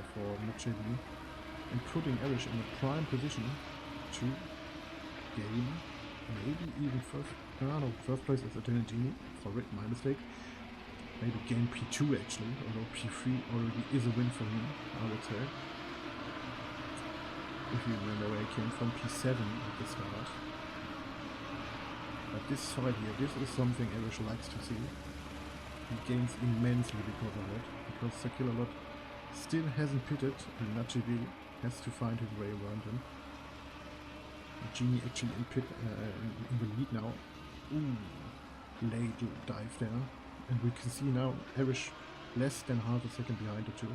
JB. And putting Erish in a prime position to gain maybe even first place as a Genie. Sorry, my mistake. Maybe gain P2 actually, although P3 already is a win for him, I would say. If you remember where he came from, P7 at the start. But this side here, this is something Erish likes to see. He gains immensely because of it, because Sakilolot still hasn't pitted, and Nachibi has to find his way around him. Genie actually in the lead now. Ooh, late dive there. And we can see now Erish less than half a second behind the two.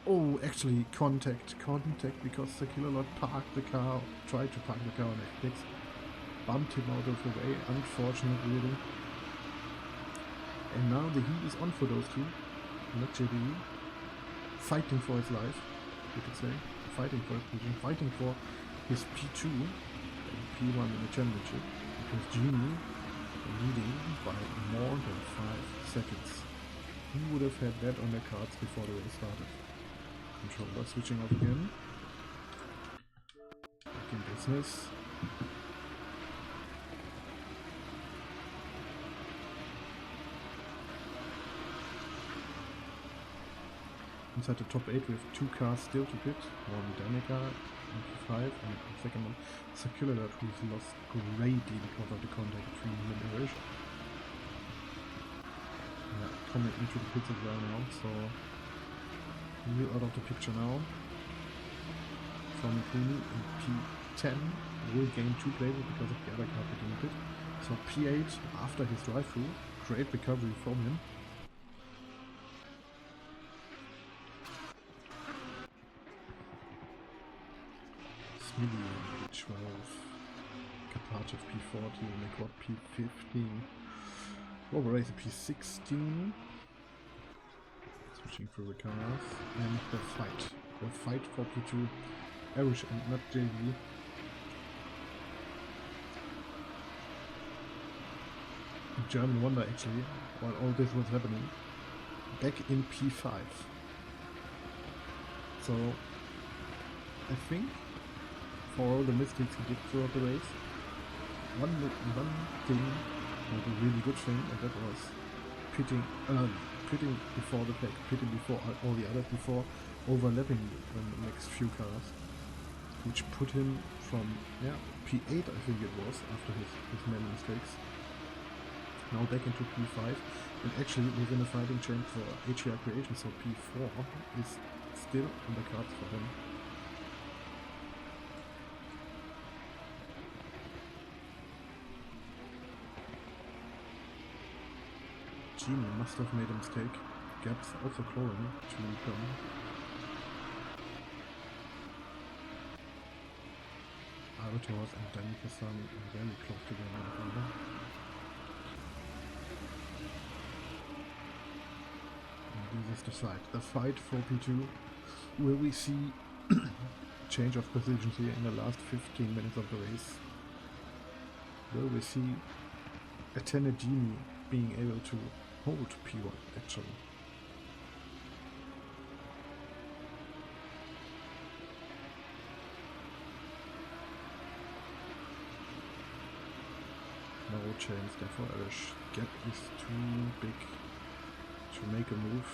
Oh, actually contact because Sakilolot parked the car, tried to park the car on F6. Bumped him out of the way, unfortunate really. And now the heat is on for those two. Not JB. Fighting for his life, you could say. Fighting for his position, fighting for his P2 and P1 in the championship. Because Genie leading by more than 5 seconds. He would have had that on their cards before the race started. Controller switching off again. Back in business. inside the top 8 we have 2 cars still to pit. One Danica in P5 and the second one Circular, who's lost greatly because of the contact between him and Irish. Yeah, coming into the pits as well now, so he's out of the picture now. From Kuni in P10 will gain 2 places because of the other car pitting pit. So P8 after his drive-through, great recovery from him. Smithy P12, Kapachev P14, McWatt P15, Roberace P16. Switching through the cars, and the fight for P2, Irish and not JV. German Wonder actually, while all this was happening, back in P5. So I think for all the mistakes he did throughout the race, one thing was a really good thing, and that was pitting before the pack, pitting before all the others, before overlapping the next few cars, which put him from P8 I think it was, after his many mistakes, now back into P5, and actually within a fighting chance for HDR creation, so P4 is still on the cards for him. Genie must have made a mistake. Gaps also closing between them. Albatros and Danica-san are very close together. And this is the fight for P2. Will we see change of positions here in the last 15 minutes of the race? Will we see a Tenegini being able to hold P1 actually? No chance there for Irish. Gap is too big to make a move.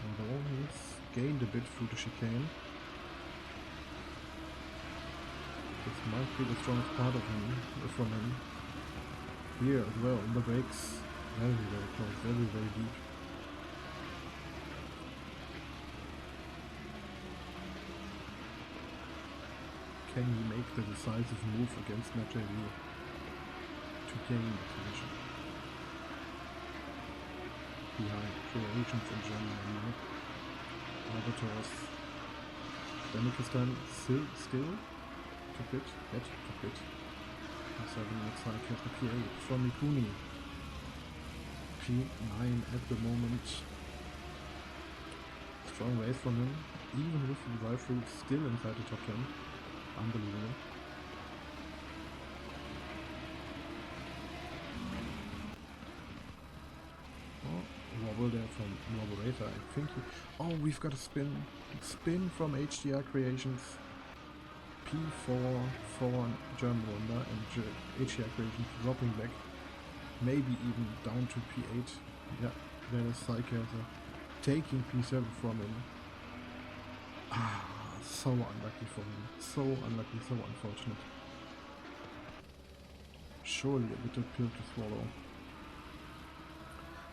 Although he's gained a bit through the chicane. This might be the strongest part of him, from him. Here as well, on the brakes, very close, very deep. Can he make the decisive move against Natjv to gain the position? Behind Croatians and Germany now. Albatros. Danica-san still to pit, yet to pit. He's having a side cut to P8 from Mikuni. P9 at the moment. Strong race from him, even with the drive-through still inside the top 10. Unbelievable. Wobble there from Roberator, I think. Oh, we've got a spin from HDR Creations. P4 for German Wonder, and HDR Creations dropping back, maybe even down to P8. Yeah, there is Psychaser taking P7 from him. So unlucky for him. So unlucky, so unfortunate. Surely a little pill to swallow.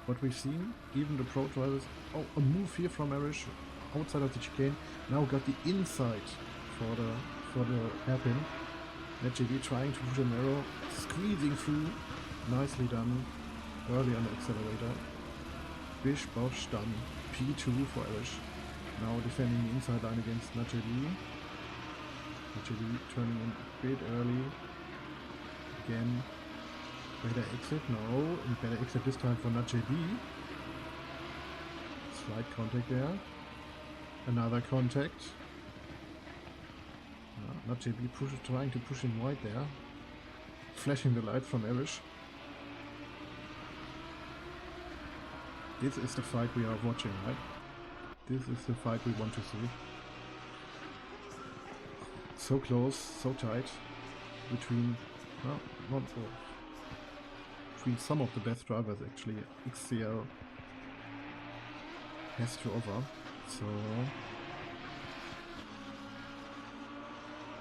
What we've seen, even the pro drivers, a move here from Irish outside of the chicane, now got the inside for the hairpin. Natjv trying to push a narrow, squeezing through, nicely done, early on the accelerator. Bish Bosch done, P2 for Irish, now defending the inside line against Natjv. Natjv turning in a bit early, again. Better exit, no, and better exit this time for Natjv. Slight contact there. Another contact. Natjv trying to push him wide there. Flashing the lights from Irish. This is the fight we are watching, right? This is the fight we want to see. So close, so tight. Between between some of the best drivers actually. XCL, has to offer. So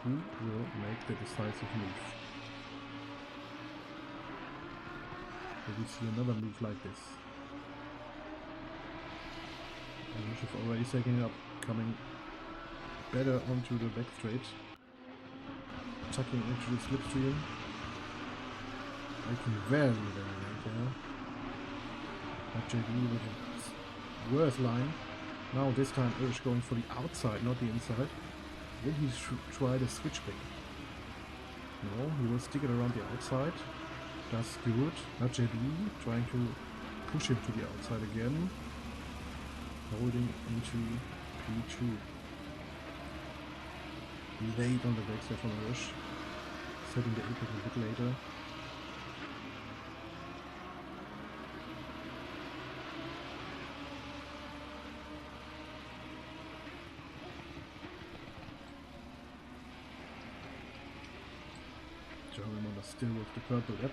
who will make the decisive move? Will we see another move like this? Irish already taking it up, coming better onto the back straight, tucking into the slipstream, making very late there. But JD with a worse line. Now this time Irish going for the outside, not the inside. Will he try the switchback? No, he will stick it around the outside. That's good. Not JD trying to push him to the outside again. Holding into P2. Late on the brakes there from Irish. Setting the apex a bit later. German Honda still with the purple app,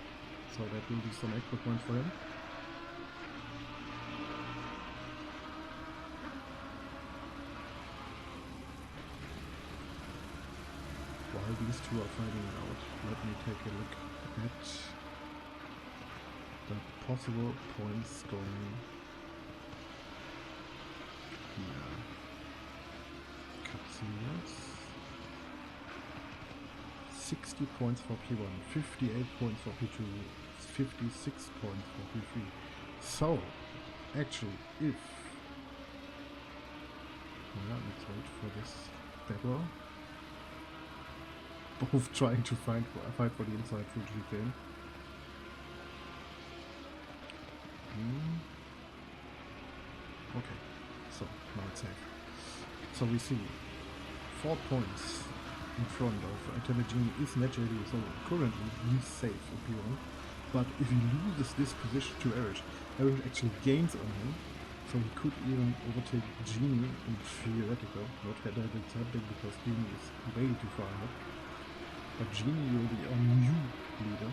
so that will be some extra points for him. While these two are fighting it out, let me take a look at the possible points going here. Cutscenes. 60 points for P1, 58 points for P2, 56 points for P3. So, actually, if... Yeah, let's wait for this battle. Both trying to fight for the inside through the game. Okay, so now it's safe. So we see 4 points in front of Lamborghini is naturally, so currently he's safe in P1. But if he loses this position to Eric actually gains on him, so he could even overtake Genie in theoretical. Not that it's happening because Genie is way too far ahead. But Genie will be our new leader.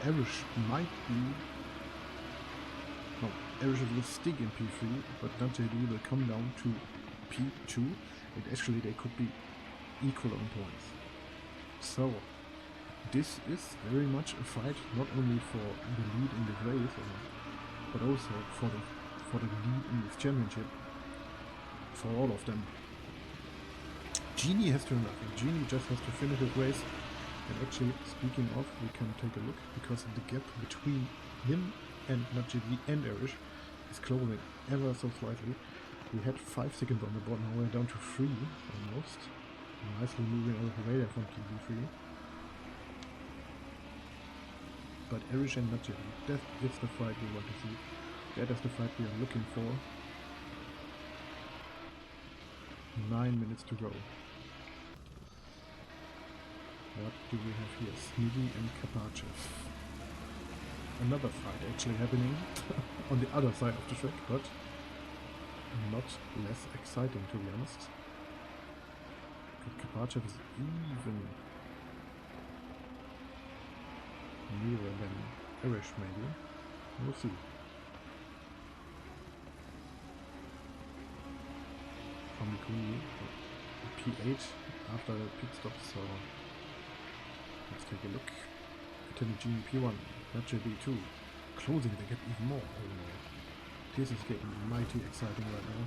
Eric might be... No, Eric will stick in P3, but JD will come down to P2, and actually they could be equal on points. So this is very much a fight not only for the lead in the race, but also for the lead in this championship for all of them. Genie has to do nothing. Genie just has to finish his race. And actually, speaking of, we can take a look because the gap between him and JD and Eric is closing ever so slightly. We had 5 seconds on the board, now we're down to 3 almost. Nicely moving out of the radar from TV3. But Eric and JD, that is the fight we want to see. That is the fight we are looking for. 9 minutes to go. What do we have here? Sneedy and Kapachev. Another fight actually happening on the other side of the track, but not less exciting to be honest. Kapachev is even nearer than Irish maybe. We'll see. Lamborghini P8 after the pit stop, so let's take a look. Lamborghini P1, JB2, closing the gap even more. Oh no. This is getting mighty exciting right now.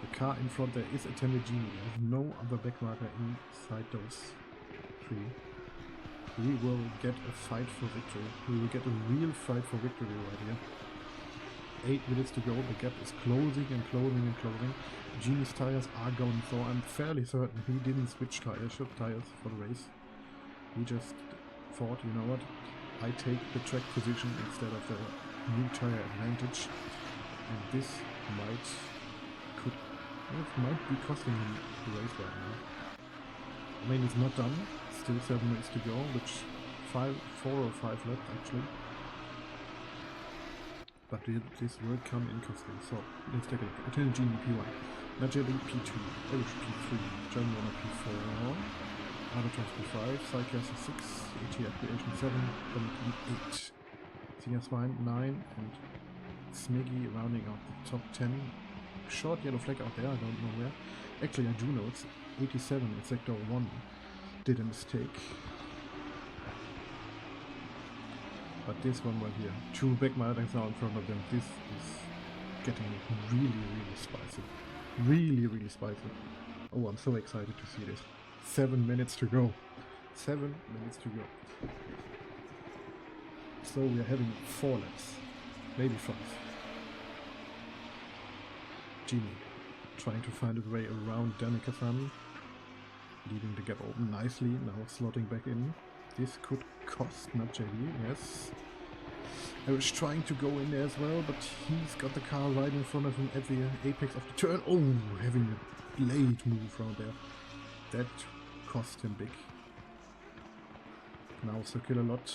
The car in front there is a Lamborghini. There is no other backmarker inside those 3. We will get a fight for victory. We will get a real fight for victory right here. 8 minutes to go, the gap is closing and closing and closing. Genie's tires are gone, so I'm fairly certain he didn't switch tires for the race. He just thought, you know what, I take the track position instead of the new tire advantage, and this might be costing him the race right now. I mean, it's not done, still 7 minutes to go, which 4 or 5 left actually. But this will come in costly. So let's take a look. Attention Genie P1, Najeri P2, Eric P3, German Honda P4, Arbitrage P5, Psycast 6, AT Activation 7, Competizione 8. Swine 9 and Smiggy rounding out the top 10. Short yellow flag out there, I don't know where. Actually, I do know it's 87 in sector 1. Did a mistake. But this one right here, 2 back markings now in front of them. This is getting really spicy. Really spicy. Oh, I'm so excited to see this. 7 minutes to go. 7 minutes to go. So we are having 4 laps. Maybe 5. Genie trying to find a way around Donington, leaving the gap open nicely, now slotting back in. This could cost not JD, yes. Irish trying to go in there as well, but he's got the car right in front of him at the apex of the turn. Oh, having a late move around there. That cost him big. Now Circular-Lot,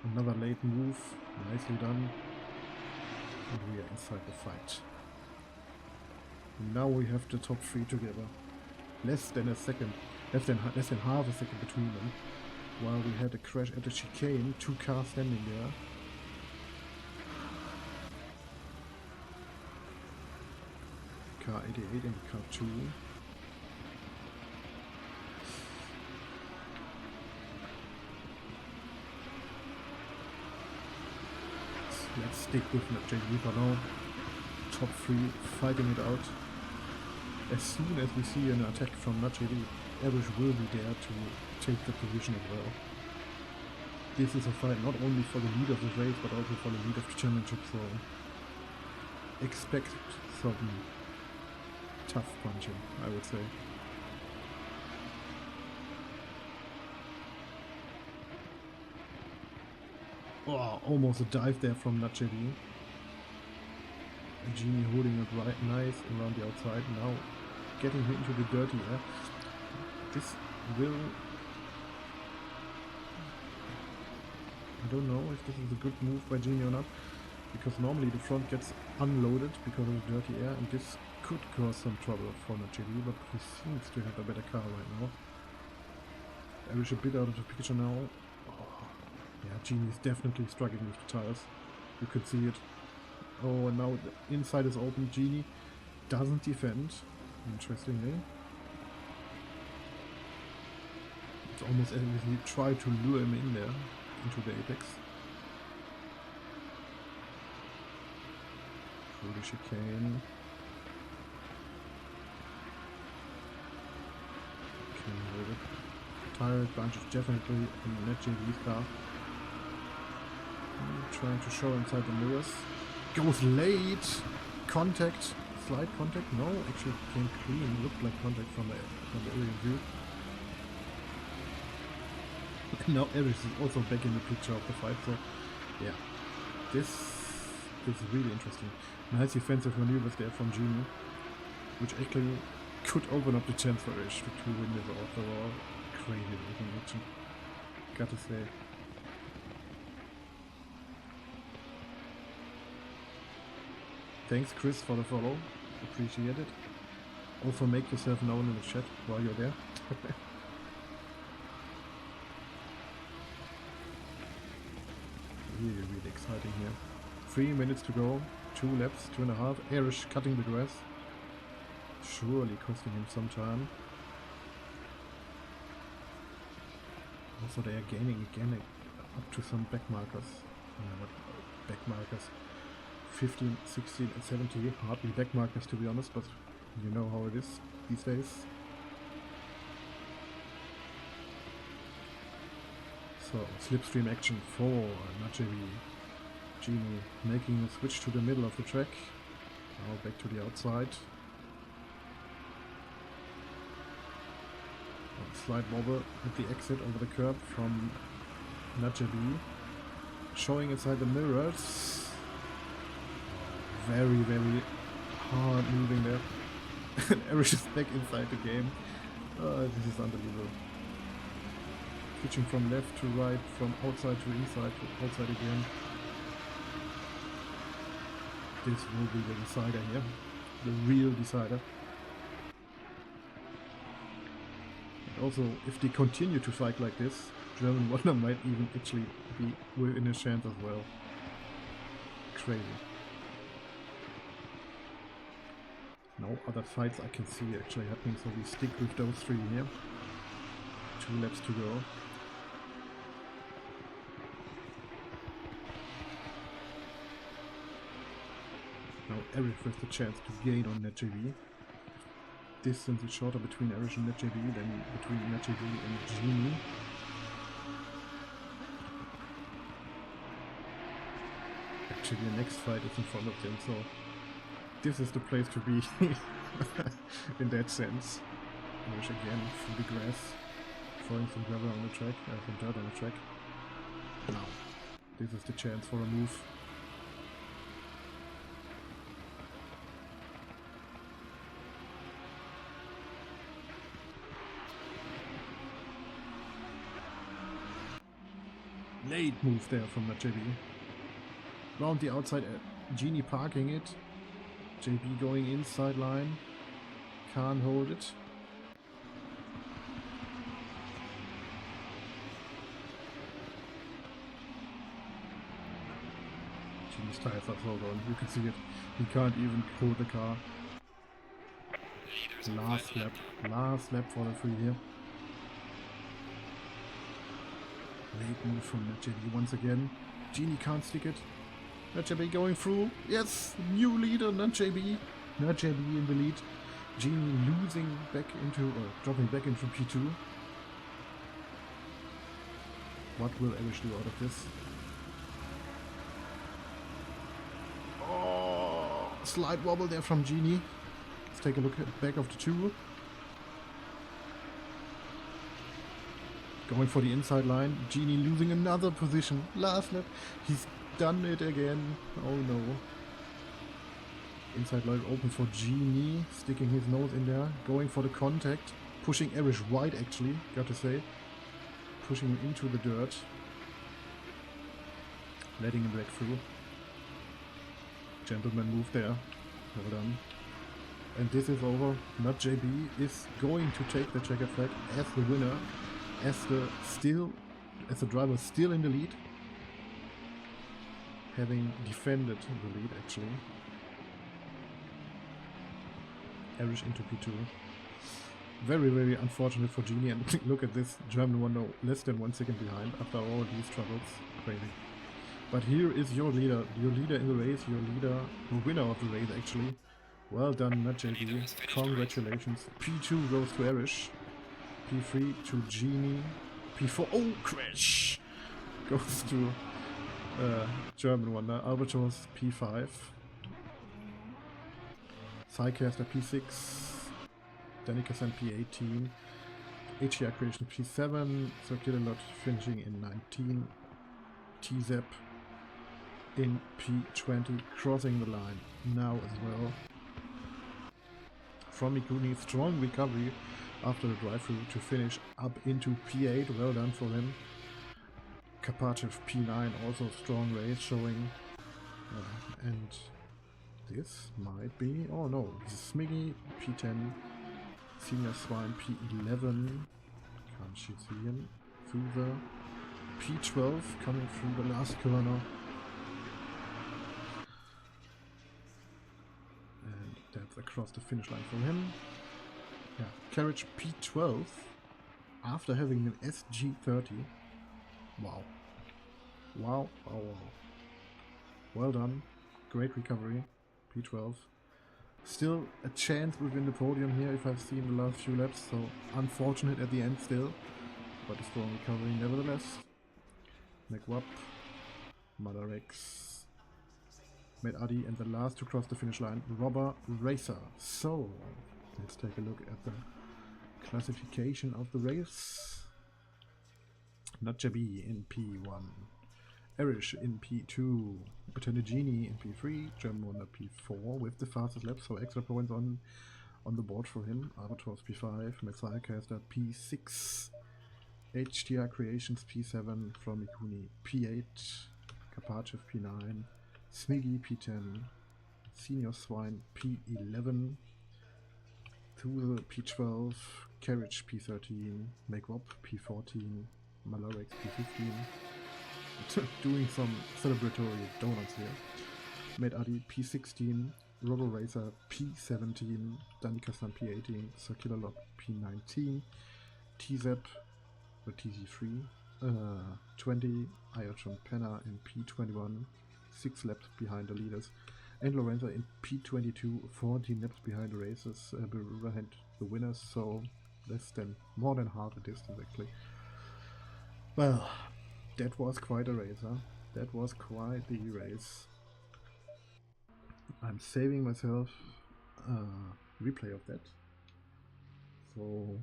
another late move, nicely done. And we are inside the fight. Now we have the top 3 together. Less than a second, less than half a second between them. While we had a crash at the chicane, 2 cars standing there. Car 88 and car 2. Let's stick with JD for now. Top 3 fighting it out. As soon as we see an attack from NatJD, Irish will be there to take the position as well. This is a fight not only for the lead of the race, but also for the lead of the championship, so expect some tough punching, I would say. Oh, almost a dive there from NatJD. Genie holding it right nice around the outside, now getting hit into the dirty air. This will... I don't know if this is a good move by Genie or not, because normally the front gets unloaded because of the dirty air, and this could cause some trouble for NatJD, but he seems to have a better car right now. Irish a bit out of the picture now. Oh, yeah, Genie is definitely struggling with the tires. You could see it. Oh, and now the inside is open. Genie doesn't defend, interestingly. It's almost as if he tried to lure him in there, into the apex. Through the chicane. Okay, hold it. Tire advantage definitely in NatJD's car. Trying to show inside the mirrors. Goes late. Contact. Slight contact. No, actually came clean. Looked like contact from the aerial view. Now everything is also back in the picture of the fight. So yeah, this is really interesting. Nice defensive maneuvers there from Genie, which actually could open up the chance for Ish to win this overall. Crazy looking action, gotta say. Thanks Chris for the follow, appreciate it. Also make yourself known in the chat while you're there. Really exciting here. 3 minutes to go, 2 laps, 2.5. Irish cutting the grass. Surely costing him some time. Also they are gaining again up to some back markers. Back markers. 15, 16 and 70, hardly back markers to be honest, but you know how it is these days. So, slipstream action for NatJD. Genie making a switch to the middle of the track. Now back to the outside. Slight wobble at the exit over the curb from NatJD. Showing inside the mirrors. Very hard moving there. And Irish is back inside the game. This is unbelievable. Switching from left to right, from outside to inside, to outside again. This will be the decider here. The real decider. And also, if they continue to fight like this, German Wonder might even actually be within a chance as well. Crazy. No other fights I can see actually happening, so we stick with those three here. 2 laps to go. Now Erich with the chance to gain on NetJB. Distance is shorter between Erich and NetJB than between NetJB and Genie. Actually, the next fight is in front of them, so this is the place to be in that sense. Erich again through the grass, throwing some gravel on the track, some dirt on the track. Now, this is the chance for a move. Late move there from the JB. Round the outside, Genie parking it. JB going inside line. Can't hold it. Genie's tires are so gone. You can see it. He can't even hold the car. Last lap for the free here. Late move from NetJB once again. Genie can't stick it. NetJB going through. Yes! New leader, NetJB. NetJB in the lead. Genie losing back into, or dropping back into P2. What will Erich do out of this? Oh! Slight wobble there from Genie. Let's take a look at the back of the 2. Going for the inside line. Genie losing another position. Last lap. He's done it again. Oh no. Inside line open for Genie. Sticking his nose in there. Going for the contact. Pushing Erich wide actually, got to say. Pushing him into the dirt. Letting him break through. Gentleman move there. Well done. And this is over. NetJB is going to take the checkered flag as the winner. As the driver still in the lead, having defended the lead actually. Erich into P2. Very, very unfortunate for Genie, and look at this, German one no less than 1 second behind after all these troubles. Crazy. But here is your leader in the race, your leader, the winner of the race actually. Well done, NetJB. Congratulations. P2 goes to Erich. P3 to Genie. P4, oh, crash! Goes to German wonder, Albatross P5. Psycaster P6. Danicasan P18. HDR Creation P7. Circular Lot finishing in 19. T-Zap in P20. Crossing the line now as well. From Mikuni, strong recovery after the drive-through to finish up into P8, well done for him. Kapachev P9, also strong race showing. And this might be, oh no, this is Smiggy P10, Senior Swine P11, can't you see him? Through the P12, coming through the last corner. And that's across the finish line for him. Yeah, Carriage P12 after having an SG30. Wow. Wow, wow, wow. Well done. Great recovery. P12. Still a chance within the podium here if I've seen the last few laps, so unfortunate at the end still. But a strong recovery nevertheless. McWap, Madarex, Med Adi, and the last to cross the finish line, Robber Racer. So let's take a look at the classification of the race. NetJB in P1, Erich in P2, Genie in P3, German Wonder P4 with the fastest lap, so extra points on the board for him. Albatross P5, Messiah Caster P6, HDR Creations P7, from Mikuni P8, Kapachev P9, Smiggy P10, Senior Swine P11, Thule P12, Carriage P13, MakeWop P14, Malarex P15. Doing some celebratory donuts here. Made Adi P16, Robo Racer P17, Danny Kastan P18, Circular Lock P19, TZ or TZ3, 20, Ayachon Penna in P21, 6 laps behind the leaders, and Lorenzo in P22, 14 laps behind the races, behind the winners, so more than half a distance actually. Well, that was quite a race, huh? That was quite the race. I'm saving myself a replay of that. So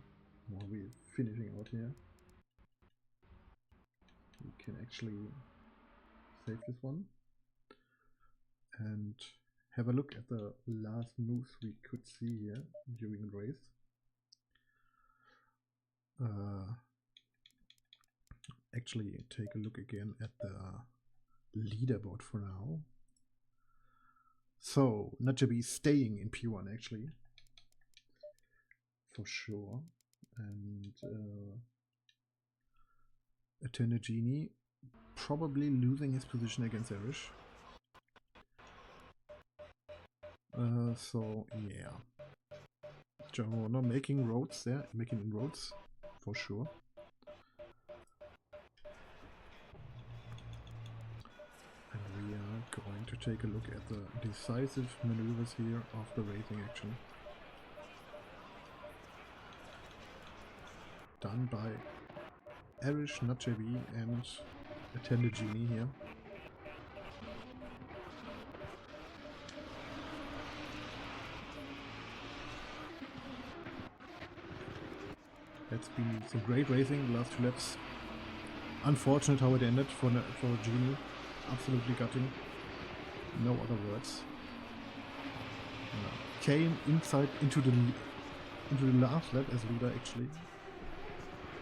while we're finishing out here, we can actually save this one and have a look at the last moves we could see here during the race. Actually take a look again at the leaderboard for now. So Najabi staying in P1 actually, for sure, and Genie probably losing his position against Erish. So yeah, Jarona making roads there, making inroads for sure. And we are going to take a look at the decisive maneuvers here of the racing action. Done by Erish, Najabi and Genie here. That's been some great racing the last 2 laps. Unfortunate how it ended for Genie. Absolutely gutting. No other words. Came into the last lap as leader actually.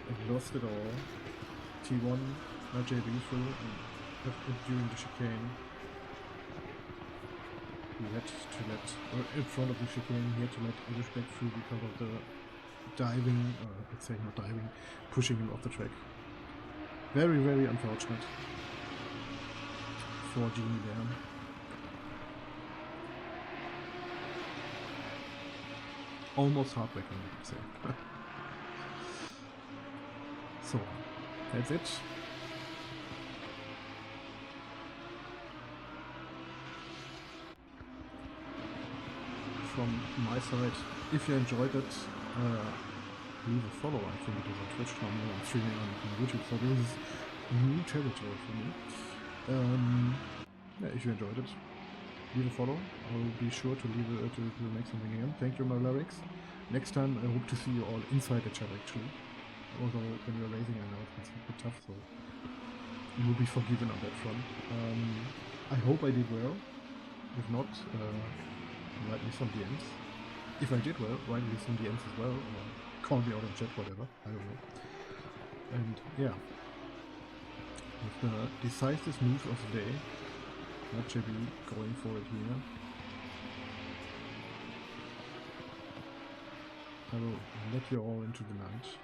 And lost it all. T1, JB through during the chicane. He had to let, in front of the chicane, he had to let English back through because of the diving, or let's say not diving, pushing him off the track. Very, very unfortunate for Genie there. Almost heartbreaking, I would say. So, that's it. From my side, if you enjoyed it, leave a follow. I think it is on Twitch now. I'm streaming on YouTube, so this is new territory for me. Yeah, if you enjoyed it, leave a follow. I'll be sure to make something again. Thank you, my lyrics. Next time, I hope to see you all inside the chat actually. Although when you're racing, I know it's a bit tough, so you will be forgiven on that front. I hope I did well. If not, write me some DMs. If I did well, write me some DMs as well, or call me out on chat, whatever. I don't know. And yeah, with the decisive move of the day, JB going for it here. I will let you all into the night.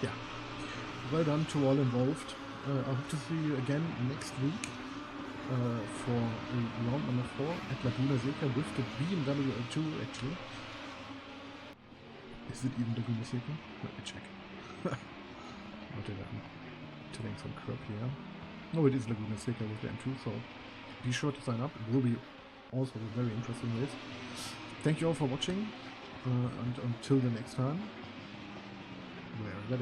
Yeah, well done to all involved. I hope to see you again next week for round number 4 at Laguna Seca with the BMW L2 actually. Is it even Laguna Seca? Let me check. Not that I'm telling some crap here. No, it is Laguna Seca with the M2, so be sure to sign up. It will be also a very interesting race. Thank you all for watching, and until the next time, wherever it is.